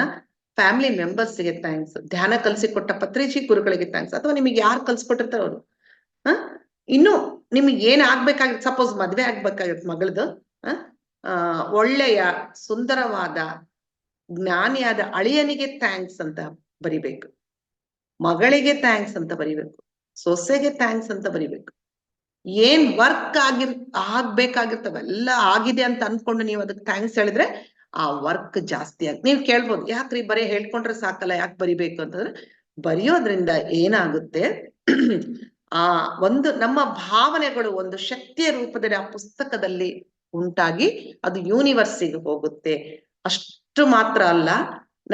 S2: ಫ್ಯಾಮಿಲಿ ಮೆಂಬರ್ಸ್ಗೆ ಥ್ಯಾಂಕ್ಸ್, ಧ್ಯಾನ ಕಲಿಸಿಕೊಟ್ಟ ಪತ್ರಿಜಿ ಗುರುಗಳಿಗೆ ಥ್ಯಾಂಕ್ಸ್, ಅಥವಾ ನಿಮಗೆ ಯಾರು ಕಲ್ಸ್ಕೊಟ್ಟಿರ್ತಾರ ಅವರು. ಇನ್ನು ನಿಮಗೆ ಏನ್ ಆಗ್ಬೇಕಾಗಿತ್ತು, ಸಪೋಸ್ ಮದ್ವೆ ಆಗ್ಬೇಕಾಗಿತ್ತು ಮಗಳದು, ಒಳ್ಳೆಯ ಸುಂದರವಾದ ಜ್ಞಾನಿಯಾದ ಅಳಿಯನಿಗೆ ಥ್ಯಾಂಕ್ಸ್ ಅಂತ ಬರಿಬೇಕು, ಮಗಳಿಗೆ ಥ್ಯಾಂಕ್ಸ್ ಅಂತ ಬರಿಬೇಕು, ಸೊಸೆಗೆ ಥ್ಯಾಂಕ್ಸ್ ಅಂತ ಬರಿಬೇಕು. ಏನ್ ವರ್ಕ್ ಆಗ್ಬೇಕಾಗಿರ್ತವೆಲ್ಲ ಆಗಿದೆ ಅಂತ ಅನ್ಕೊಂಡು ನೀವು ಅದಕ್ಕೆ ಥ್ಯಾಂಕ್ಸ್ ಹೇಳಿದ್ರೆ ಆ ವರ್ಕ್ ಜಾಸ್ತಿ ನೀವ್ ಕೇಳ್ಬೋದು, ಯಾಕ್ರಿ ಬರೀ ಹೇಳ್ಕೊಂಡ್ರೆ ಸಾಕಲ್ಲ, ಯಾಕೆ ಬರಿಬೇಕು ಅಂತಂದ್ರೆ ಬರೆಯೋದ್ರಿಂದ ಏನಾಗುತ್ತೆ, ಆ ಒಂದು ನಮ್ಮ ಭಾವನೆಗಳು ಒಂದು ಶಕ್ತಿಯ ರೂಪದಲ್ಲಿ ಆ ಪುಸ್ತಕದಲ್ಲಿ ಉಂಟಾಗಿ ಅದು ಯೂನಿವರ್ಸಿಗೆ ಹೋಗುತ್ತೆ. ಅಷ್ಟು ಮಾತ್ರ ಅಲ್ಲ,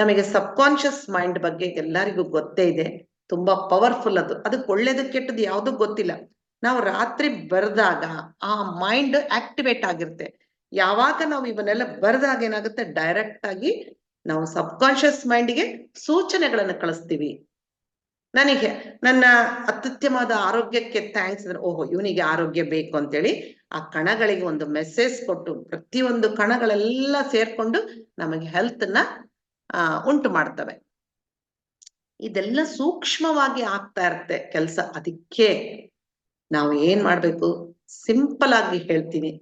S2: ನಮಗೆ ಸಬ್ ಕಾನ್ಶಿಯಸ್ ಮೈಂಡ್ ಬಗ್ಗೆ ಎಲ್ಲರಿಗೂ ಗೊತ್ತೇ ಇದೆ, ತುಂಬಾ ಪವರ್ಫುಲ್. ಅದಕ್ಕೆ ಒಳ್ಳೇದು ಕೆಟ್ಟದ್ದು ಯಾವ್ದು ಗೊತ್ತಿಲ್ಲ. ನಾವು ರಾತ್ರಿ ಬರೆದಾಗ ಆ ಮೈಂಡ್ ಆಕ್ಟಿವೇಟ್ ಆಗಿರುತ್ತೆ. ಯಾವಾಗ ನಾವು ಇವನ್ನೆಲ್ಲ ಬರೆದಾಗ ಏನಾಗುತ್ತೆ, ಡೈರೆಕ್ಟ್ ಆಗಿ ನಾವು ಸಬ್ ಕಾನ್ಶಿಯಸ್ ಮೈಂಡ್ಗೆ ಸೂಚನೆಗಳನ್ನು ಕಳಿಸ್ತೀವಿ. ನನಗೆ ನನ್ನ ಅತ್ಯುತ್ತಮವಾದ ಆರೋಗ್ಯಕ್ಕೆ ಥ್ಯಾಂಕ್ಸ್ ಅಂದ್ರೆ, ಓಹೋ ಇವನಿಗೆ ಆರೋಗ್ಯ ಬೇಕು ಅಂತೇಳಿ ಆ ಕಣಗಳಿಗೆ ಒಂದು ಮೆಸೇಜ್ ಕೊಟ್ಟು, ಪ್ರತಿಯೊಂದು ಕಣಗಳೆಲ್ಲ ಸೇರ್ಕೊಂಡು ನಮಗೆ ಹೆಲ್ತ್ ನ ಉಂಟು ಮಾಡ್ತವೆ. ಇದೆಲ್ಲ ಸೂಕ್ಷ್ಮವಾಗಿ ಆಗ್ತಾ ಇರುತ್ತೆ ಕೆಲಸ. ಅದಕ್ಕೆ ನಾವು ಏನ್ ಮಾಡ್ಬೇಕು, ಸಿಂಪಲ್ ಆಗಿ ಹೇಳ್ತೀನಿ,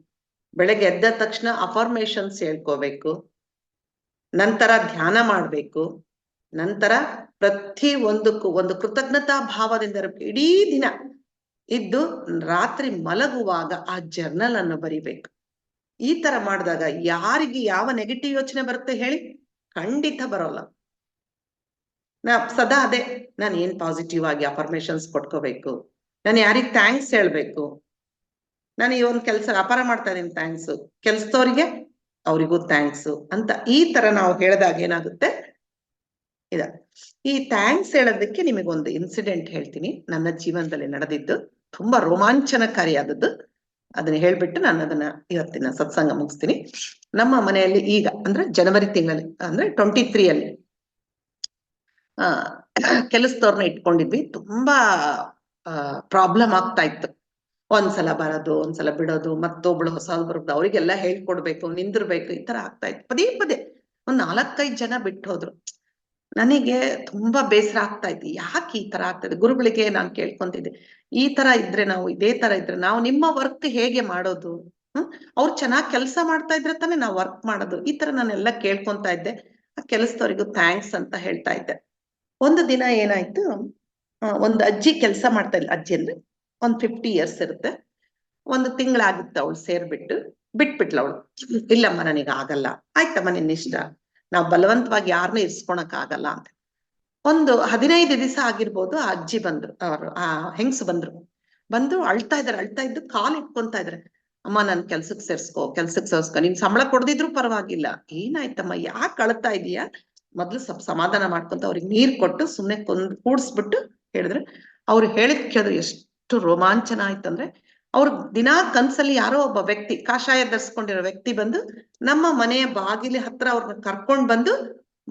S2: ಬೆಳಗ್ಗೆ ಎದ್ದ ತಕ್ಷಣ ಅಫರ್ಮೇಶನ್ಸ್ ಹೇಳ್ಕೋಬೇಕು, ನಂತರ ಧ್ಯಾನ ಮಾಡ್ಬೇಕು, ನಂತರ ಪ್ರತಿ ಒಂದಕ್ಕೂ ಒಂದು ಕೃತಜ್ಞತಾ ಭಾವದಿಂದ ಇಡೀ ದಿನ ಇದ್ದು ರಾತ್ರಿ ಮಲಗುವಾಗ ಆ ಜರ್ನಲ್ ಅನ್ನು ಬರಿಬೇಕು. ಈ ತರ ಮಾಡಿದಾಗ ಯಾರಿಗೆ ಯಾವ ನೆಗೆಟಿವ್ ಯೋಚನೆ ಬರುತ್ತೆ ಹೇಳಿ, ಖಂಡಿತ ಬರೋಲ್ಲ. ಸದಾ ಅದೇ, ನಾನು ಏನ್ ಪಾಸಿಟಿವ್ ಆಗಿ ಅಫರ್ಮೇಶನ್ಸ್ ಕೊಟ್ಕೋಬೇಕು, ನಾನು ಯಾರಿಗೆ ಥ್ಯಾಂಕ್ಸ್ ಹೇಳ್ಬೇಕು, ನಾನು ಈ ಒಂದು ಕೆಲಸ ವ್ಯಾಪಾರ ಮಾಡ್ತಾ ಇದೀನಿ ಥ್ಯಾಂಕ್ಸ್, ಕೆಲ್ಸದವ್ರಿಗೆ ಅವರಿಗೂ ಥ್ಯಾಂಕ್ಸ್ ಅಂತ ಈ ತರ ನಾವು ಹೇಳಿದಾಗ ಏನಾಗುತ್ತೆ, ಈ ಥ್ಯಾಂಕ್ಸ್ ಹೇಳೋದಕ್ಕೆ ನಿಮಗೊಂದು ಇನ್ಸಿಡೆಂಟ್ ಹೇಳ್ತೀನಿ, ನನ್ನ ಜೀವನದಲ್ಲಿ ನಡೆದಿದ್ದು, ತುಂಬಾ ರೋಮಾಂಚನಕಾರಿಯಾದದ್ದು. ಅದನ್ನ ಹೇಳ್ಬಿಟ್ಟು ನಾನು ಅದನ್ನ ಇವತ್ತಿನ ಸತ್ಸಂಗ ಮುಗಿಸ್ತೀನಿ. ನಮ್ಮ ಮನೆಯಲ್ಲಿ ಈಗ ಅಂದ್ರೆ ಜನವರಿ ತಿಂಗಳಲ್ಲಿ ಅಂದ್ರೆ 23 ಅಲ್ಲಿ ಕೆಲಸದವ್ರನ್ನ ಇಟ್ಕೊಂಡಿದ್ವಿ. ತುಂಬಾ ಪ್ರಾಬ್ಲಮ್ ಆಗ್ತಾ ಇತ್ತು. ಒಂದ್ಸಲ ಬರೋದು, ಒಂದ್ಸಲ ಬಿಡೋದು, ಮತ್ತೊಬ್ಳು ಹೊಸ ಬರೋದು, ಅವರಿಗೆಲ್ಲ ಹೇಳ್ಕೊಡ್ಬೇಕು, ನಿಂದಿರ್ಬೇಕು, ಈ ತರ ಆಗ್ತಾ ಇತ್ತು. ಪದೇ ಪದೇ ಒಂದ್ 4-5 ಜನ ಬಿಟ್ಟು ಹೋದ್ರು. ನನಗೆ ತುಂಬಾ ಬೇಸರ ಆಗ್ತಾ ಇತ್ತು, ಯಾಕೆ ಈ ತರ ಆಗ್ತದೆ. ಗುರುಗಳಿಗೆ ನಾನು ಕೇಳ್ಕೊಂತಿದ್ದೆ, ಈ ತರ ಇದ್ರೆ ನಾವು ಇದೇ ತರ ಇದ್ರೆ ನಾವು ನಿಮ್ಮ ವರ್ಕ್ ಹೇಗೆ ಮಾಡೋದು, ಅವ್ರು ಚೆನ್ನಾಗಿ ಕೆಲಸ ಮಾಡ್ತಾ ಇದ್ರೆ ತಾನೇ ನಾವು ವರ್ಕ್ ಮಾಡೋದು. ಈ ತರ ನಾನೆಲ್ಲ ಕೇಳ್ಕೊಂತಾ ಇದ್ದೆ. ಆ ಕೆಲಸದವರಿಗೂ ಥ್ಯಾಂಕ್ಸ್ ಅಂತ ಹೇಳ್ತಾ ಇದ್ದೆ. ಒಂದು ದಿನ ಏನಾಯ್ತು, ಒಂದು ಅಜ್ಜಿ ಕೆಲಸ ಮಾಡ್ತಾ ಇಲ್ಲ, ಅಜ್ಜಿ ಅಂದ್ರೆ ಒಂದ್ 50 years ಇರುತ್ತೆ. ಒಂದು ತಿಂಗಳಾಗಿತ್ತು ಅವಳು ಬಿಟ್ಬಿಟ್ಲ ಅವಳು. ಇಲ್ಲಮ್ಮ ನನಗೆ ಆಗಲ್ಲ. ಆಯ್ತಮ್ಮ ನಿನ್ನಿಷ್ಟ, ನಾವು ಬಲವಂತವಾಗಿ ಯಾರನ್ನೂ ಇರ್ಸ್ಕೊಳಕ್ ಆಗಲ್ಲ ಅಂತ. ಒಂದು 15 ದಿವಸ ಆಗಿರ್ಬೋದು, ಆ ಅಜ್ಜಿ ಬಂದ್ರು, ಅವರು ಆ ಹೆಂಗ್ಸು ಬಂದ್ರು. ಅಳ್ತಾ ಇದ್ರು, ಕಾಲು ಇಟ್ಕೊಂತಾ ಇದ್ರೆ. ಅಮ್ಮ ನನ್ ಕೆಲ್ಸಕ್ ಸೇರ್ಸ್ಕೊ, ನೀನ್ ಸಂಬಳ ಕೊಡದಿದ್ರು ಪರವಾಗಿಲ್ಲ, ಏನಾಯ್ತಮ್ಮ ಯಾಕೆ ಅಳ್ತಾ ಇದೀಯಾ, ಮೊದ್ಲು ಸ್ವಲ್ಪ ಸಮಾಧಾನ ಮಾಡ್ಕೊಂತ ಅವ್ರಿಗೆ ನೀರ್ ಕೊಟ್ಟು ಸುಮ್ನೆ ಕೂಡ್ಸ್ಬಿಟ್ಟು ಹೇಳಿದ್ರೆ, ಅವ್ರು ಹೇಳಿದ್ ಕೇಳಿದ್ರೆ ಎಷ್ಟು ರೋಮಾಂಚನ ಆಯ್ತಂದ್ರೆ, ಅವ್ರ ದಿನಾ ಕನ್ಸಲ್ಲಿ ಯಾರೋ ಒಬ್ಬ ವ್ಯಕ್ತಿ, ಕಾಷಾಯ ಧರಿಸ್ಕೊಂಡಿರೋ ವ್ಯಕ್ತಿ ಬಂದು ನಮ್ಮ ಮನೆಯ ಬಾಗಿಲಿ ಹತ್ರ ಅವ್ರನ್ನ ಕರ್ಕೊಂಡ್ ಬಂದು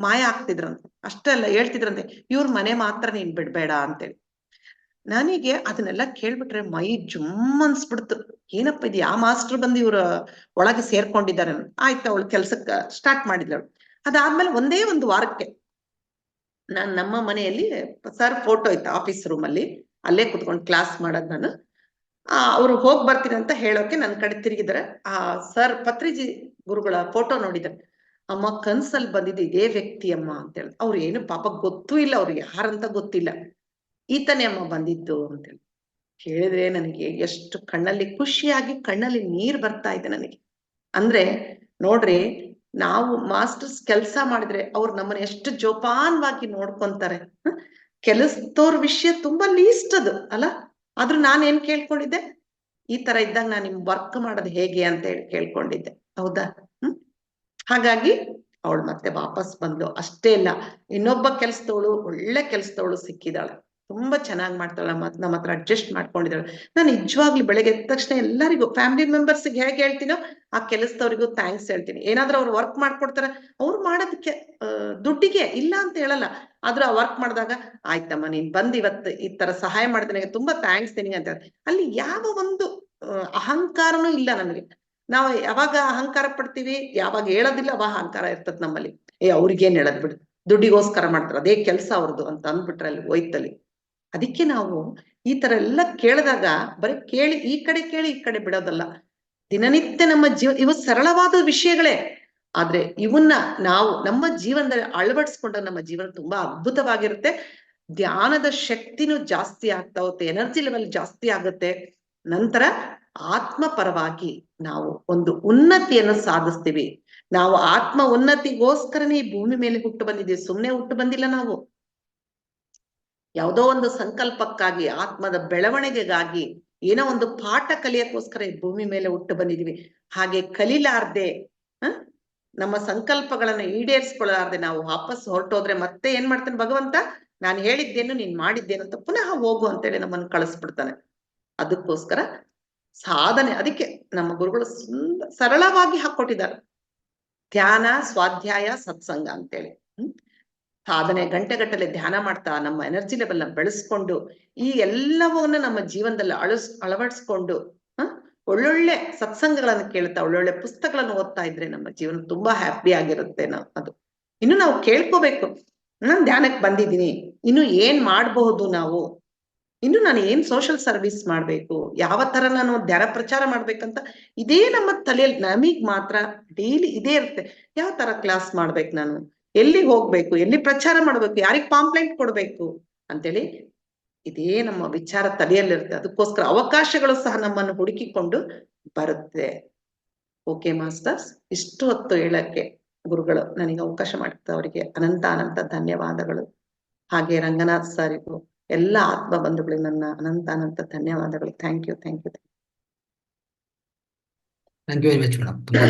S2: ಮಾಯ ಆಗ್ತಿದ್ರಂತೆ. ಅಷ್ಟೇ ಅಲ್ಲ, ಹೇಳ್ತಿದ್ರಂತೆ, ಇವ್ರ ಮನೆ ಮಾತ್ರ ನೀನ್ ಬಿಡ್ಬೇಡ ಅಂತೇಳಿ. ನನಗೆ ಅದನ್ನೆಲ್ಲ ಕೇಳ್ಬಿಟ್ರೆ ಮೈ ಜುಮ್ ಅನ್ಸ್ಬಿಡ್ತು. ಏನಪ್ಪ ಇದು, ಯಾವ ಮಾಸ್ಟರ್ ಬಂದು ಇವ್ರ ಒಳಗೆ ಸೇರ್ಕೊಂಡಿದ್ದಾರೆ. ಆಯ್ತು, ಅವಳು ಕೆಲ್ಸಕ್ಕ ಸ್ಟಾರ್ಟ್ ಮಾಡಿದ್ಲವಳು. ಅದಾದ್ಮೇಲೆ ಒಂದೇ ಒಂದು ವಾರಕ್ಕೆ ನಮ್ಮ ಮನೆಯಲ್ಲಿ ಸರ್ ಫೋಟೋ ಇತ್ತು ಆಫೀಸ್ ರೂಮ್ ಅಲ್ಲಿ, ಅಲ್ಲೇ ಕುತ್ಕೊಂಡು ಕ್ಲಾಸ್ ಮಾಡೋದ್ ನಾನು. ಅವ್ರು ಹೋಗ್ ಬರ್ತೀನಿ ಅಂತ ಹೇಳೋಕೆ ನನ್ನ ಕಡೆ ತಿರುಗಿದ್ದಾರೆ. ಸರ್ ಪತ್ರಿಜಿ ಗುರುಗಳ ಫೋಟೋ ನೋಡಿದ್ದಾರೆ. ಅಮ್ಮ ಕನ್ಸಲ್ಲಿ ಬಂದಿದ್ದು ಇದೇ ವ್ಯಕ್ತಿ ಅಮ್ಮ ಅಂತೇಳಿ. ಅವ್ರು ಏನು ಪಾಪ ಗೊತ್ತೂ ಇಲ್ಲ, ಅವ್ರಿಗೆ ಯಾರಂತ ಗೊತ್ತಿಲ್ಲ. ಈತನೇ ಅಮ್ಮ ಬಂದಿದ್ದು ಅಂತೇಳಿ ಹೇಳಿದ್ರೆ ನನಗೆ ಎಷ್ಟು ಕಣ್ಣಲ್ಲಿ ಖುಷಿಯಾಗಿ ಕಣ್ಣಲ್ಲಿ ನೀರ್ ಬರ್ತಾ ಇದೆ ನನಗೆ. ಅಂದ್ರೆ ನೋಡ್ರಿ, ನಾವು ಮಾಸ್ಟರ್ಸ್ ಕೆಲ್ಸ ಮಾಡಿದ್ರೆ ಅವ್ರು ನಮ್ಮನ್ನ ಎಷ್ಟು ಜೋಪಾನವಾಗಿ ನೋಡ್ಕೊಂತಾರೆ. ಕೆಲಸದವ್ರ ವಿಷಯ ತುಂಬಾ ಲೀಸ್ಟ್ ಅದು ಅಲ್ಲ. ಆದ್ರೂ ನಾನೇನ್ ಕೇಳ್ಕೊಂಡಿದ್ದೆ, ಈ ತರ ಇದ್ದಾಗ ನಾನು ನಿಮ್ ವರ್ಕ್ ಮಾಡೋದು ಹೇಗೆ ಅಂತ ಹೇಳಿ ಕೇಳ್ಕೊಂಡಿದ್ದೆ. ಹೌದಾ? ಹಾಗಾಗಿ ಅವಳು ಮತ್ತೆ ವಾಪಸ್ ಬಂದ್ಲು. ಅಷ್ಟೇ ಇಲ್ಲ, ಇನ್ನೊಬ್ಬ ಕೆಲ್ಸದವಳು, ಒಳ್ಳೆ ಕೆಲ್ಸದವಳು ಸಿಕ್ಕಿದಾಳೆ, ತುಂಬಾ ಚೆನ್ನಾಗಿ ಮಾಡ್ತಾಳೆ, ನಮ್ಮ ಹತ್ರ ಅಡ್ಜಸ್ಟ್ ಮಾಡ್ಕೊಂಡಿದ್ದಾಳೆ. ನಾನು ನಿಜವಾಗ್ಲೂ ಬೆಳಗ್ಗೆ ಎದ್ದ ತಕ್ಷಣ ಎಲ್ಲರಿಗೂ, ಫ್ಯಾಮಿಲಿ ಮೆಂಬರ್ಸ್ಗೆ ಹೇಗೆ ಹೇಳ್ತೀನೋ ಆ ಕೆಲಸದವ್ರಿಗೂ ಥ್ಯಾಂಕ್ಸ್ ಹೇಳ್ತೀನಿ. ಏನಾದ್ರೂ ಅವ್ರು ವರ್ಕ್ ಮಾಡ್ಕೊಡ್ತಾರೆ, ಅವ್ರು ಮಾಡೋದಕ್ಕೆ ದುಡ್ಡಿಗೆ ಇಲ್ಲ ಅಂತ ಹೇಳಲ್ಲ, ಆದ್ರೂ ಆ ವರ್ಕ್ ಮಾಡಿದಾಗ ಆಯ್ತಮ್ಮ ನೀನ್ ಬಂದ್ ಇವತ್ತು ಈ ತರ ಸಹಾಯ ಮಾಡಿದ ನನಗೆ ತುಂಬಾ ಥ್ಯಾಂಕ್ಸ್ ನಿನಗೆ ಅಂತ ಹೇಳಿ. ಅಲ್ಲಿ ಯಾವ ಒಂದು ಅಹಂಕಾರನೂ ಇಲ್ಲ ನಮಗೆ. ನಾವು ಯಾವಾಗ ಅಹಂಕಾರ ಪಡ್ತೀವಿ, ಯಾವಾಗ ಹೇಳೋದಿಲ್ಲ ಅವಾಗ ಅಹಂಕಾರ ಇರ್ತದ ನಮ್ಮಲ್ಲಿ. ಅವ್ರಿಗೇನ್ ಹೇಳದ್ ಬಿಡು, ದುಡ್ಡಿಗೋಸ್ಕರ ಮಾಡ್ತಾರೆ, ಅದೇ ಕೆಲ್ಸ ಅವ್ರದ್ದು ಅಂತ ಅಂದ್ಬಿಟ್ರೆ ಅಲ್ಲಿ ಹೋಯ್ತಲ್ಲಿ. ಅದಕ್ಕೆ ನಾವು ಈ ತರ ಎಲ್ಲ ಕೇಳಿದಾಗ ಬರೀ ಕೇಳಿ ಈ ಕಡೆ ಕೇಳಿ ಈ ಕಡೆ ಬಿಡೋದಲ್ಲ. ದಿನನಿತ್ಯ ನಮ್ಮ ಇವು ಸರಳವಾದ ವಿಷಯಗಳೇ, ಆದ್ರೆ ಇವನ್ನ ನಾವು ನಮ್ಮ ಜೀವನದಲ್ಲಿ ಅಳವಡಿಸ್ಕೊಂಡಾಗ ನಮ್ಮ ಜೀವನ ತುಂಬಾ ಅದ್ಭುತವಾಗಿರುತ್ತೆ. ಧ್ಯಾನದ ಶಕ್ತಿನೂ ಜಾಸ್ತಿ ಆಗ್ತಾ ಹೋಗುತ್ತೆ, ಎನರ್ಜಿ ಲೆವೆಲ್ ಜಾಸ್ತಿ ಆಗುತ್ತೆ. ನಂತರ ಆತ್ಮ ಪರವಾಗಿ ನಾವು ಒಂದು ಉನ್ನತಿಯನ್ನು ಸಾಧಿಸ್ತೀವಿ. ನಾವು ಆತ್ಮ ಉನ್ನತಿಗೋಸ್ಕರನೇ ಈ ಭೂಮಿ ಮೇಲೆ ಹುಟ್ಟು ಬಂದಿದ್ದೀವಿ, ಸುಮ್ನೆ ಹುಟ್ಟು ಬಂದಿಲ್ಲ ನಾವು. ಯಾವುದೋ ಒಂದು ಸಂಕಲ್ಪಕ್ಕಾಗಿ, ಆತ್ಮದ ಬೆಳವಣಿಗೆಗಾಗಿ, ಏನೋ ಒಂದು ಪಾಠ ಕಲಿಯಕ್ಕೋಸ್ಕರ ಈ ಭೂಮಿ ಮೇಲೆ ಹುಟ್ಟು ಬಂದಿದೀವಿ. ಹಾಗೆ ಕಲಿಲಾರ್ದೆ ನಮ್ಮ ಸಂಕಲ್ಪಗಳನ್ನ ಈಡೇರಿಸ್ಕೊಳ್ಳಾರ್ದೆ ನಾವು ವಾಪಸ್ ಹೊರಟೋದ್ರೆ ಮತ್ತೆ ಏನ್ ಮಾಡ್ತಾನೆ ಭಗವಂತ, ನಾನು ಹೇಳಿದ್ದೇನು ನೀನ್ ಮಾಡಿದ್ದೇನು ಅಂತ ಪುನಃ ಹೋಗು ಅಂತೇಳಿ ನಮ್ಮನ್ನು ಕಳಿಸ್ಬಿಡ್ತಾನೆ. ಅದಕ್ಕೋಸ್ಕರ ಸಾಧನೆ, ಅದಕ್ಕೆ ನಮ್ಮ ಗುರುಗಳು ಸರಳವಾಗಿ ಹಾಕೊಟ್ಟಿದ್ದಾರೆ, ಧ್ಯಾನ, ಸ್ವಾಧ್ಯಾಯ, ಸತ್ಸಂಗ ಅಂತೇಳಿ. ಸಾಧನೆ ಗಂಟೆಗಟ್ಟಲೆ ಧ್ಯಾನ ಮಾಡ್ತಾ ನಮ್ಮ ಎನರ್ಜಿ ಲೆವೆಲ್ ನ ಬೆಳೆಸ್ಕೊಂಡು ಈ ಎಲ್ಲವನ್ನ ನಮ್ಮ ಜೀವನದಲ್ಲಿ ಅಳವಡಿಸ್ಕೊಂಡು ಒಳ್ಳೊಳ್ಳೆ ಸತ್ಸಂಗಗಳನ್ನು ಕೇಳ್ತಾ ಒಳ್ಳೊಳ್ಳೆ ಪುಸ್ತಕಗಳನ್ನು ಓದ್ತಾ ಇದ್ರೆ ನಮ್ಮ ಜೀವನ ತುಂಬಾ ಹ್ಯಾಪಿ ಆಗಿರುತ್ತೆ. ಅದು ಇನ್ನು ನಾವು ಕೇಳ್ಕೋಬೇಕು, ನಾನು ಧ್ಯಾನಕ್ಕೆ ಬಂದಿದ್ದೀನಿ, ಇನ್ನು ಏನ್ ಮಾಡಬಹುದು ನಾವು, ಇನ್ನು ನಾನು ಏನ್ ಸೋಷಿಯಲ್ ಸರ್ವಿಸ್ ಮಾಡ್ಬೇಕು, ಯಾವ ತರ ನಾನು ಧ್ಯಾನ ಪ್ರಚಾರ ಮಾಡ್ಬೇಕಂತ ಇದೇ ನಮ್ಮ ತಲೆಯಲ್ಲಿ ನಮಗ್ ಮಾತ್ರ ಡೈಲಿ ಇದೇ ಇರುತ್ತೆ. ಯಾವ ತರ ಕ್ಲಾಸ್ ಮಾಡ್ಬೇಕು, ನಾನು ಎಲ್ಲಿ ಹೋಗ್ಬೇಕು, ಎಲ್ಲಿ ಪ್ರಚಾರ ಮಾಡ್ಬೇಕು, ಯಾರಿಗ್ ಪಾಂಪ್ಲೆಂಟ್ ಕೊಡ್ಬೇಕು ಅಂತೇಳಿ ಇದೇ ನಮ್ಮ ವಿಚಾರ ತಲೆಯಲ್ಲಿರುತ್ತೆ. ಅದಕ್ಕೋಸ್ಕರ ಅವಕಾಶಗಳು ಸಹ ನಮ್ಮನ್ನು ಹುಡುಕಿಕೊಂಡು ಬರುತ್ತೆ. ಓಕೆ ಮಾಸ್ಟರ್ಸ್, ಇಷ್ಟು ಹೊತ್ತು ಹೇಳಕ್ಕೆ ಗುರುಗಳು ನನಗೆ ಅವಕಾಶ ಮಾಡಿದ ಅವರಿಗೆ ಅನಂತ ಧನ್ಯವಾದಗಳು. ಹಾಗೆ ರಂಗನಾಥ್ ಸರಿಗೂ ಎಲ್ಲ ಆತ್ಮ ಬಂಧುಗಳಿಗೆ ನನ್ನ ಅನಂತ ಧನ್ಯವಾದಗಳು. Thank you.
S1: Thank you very much madam. ತುಂಬಾ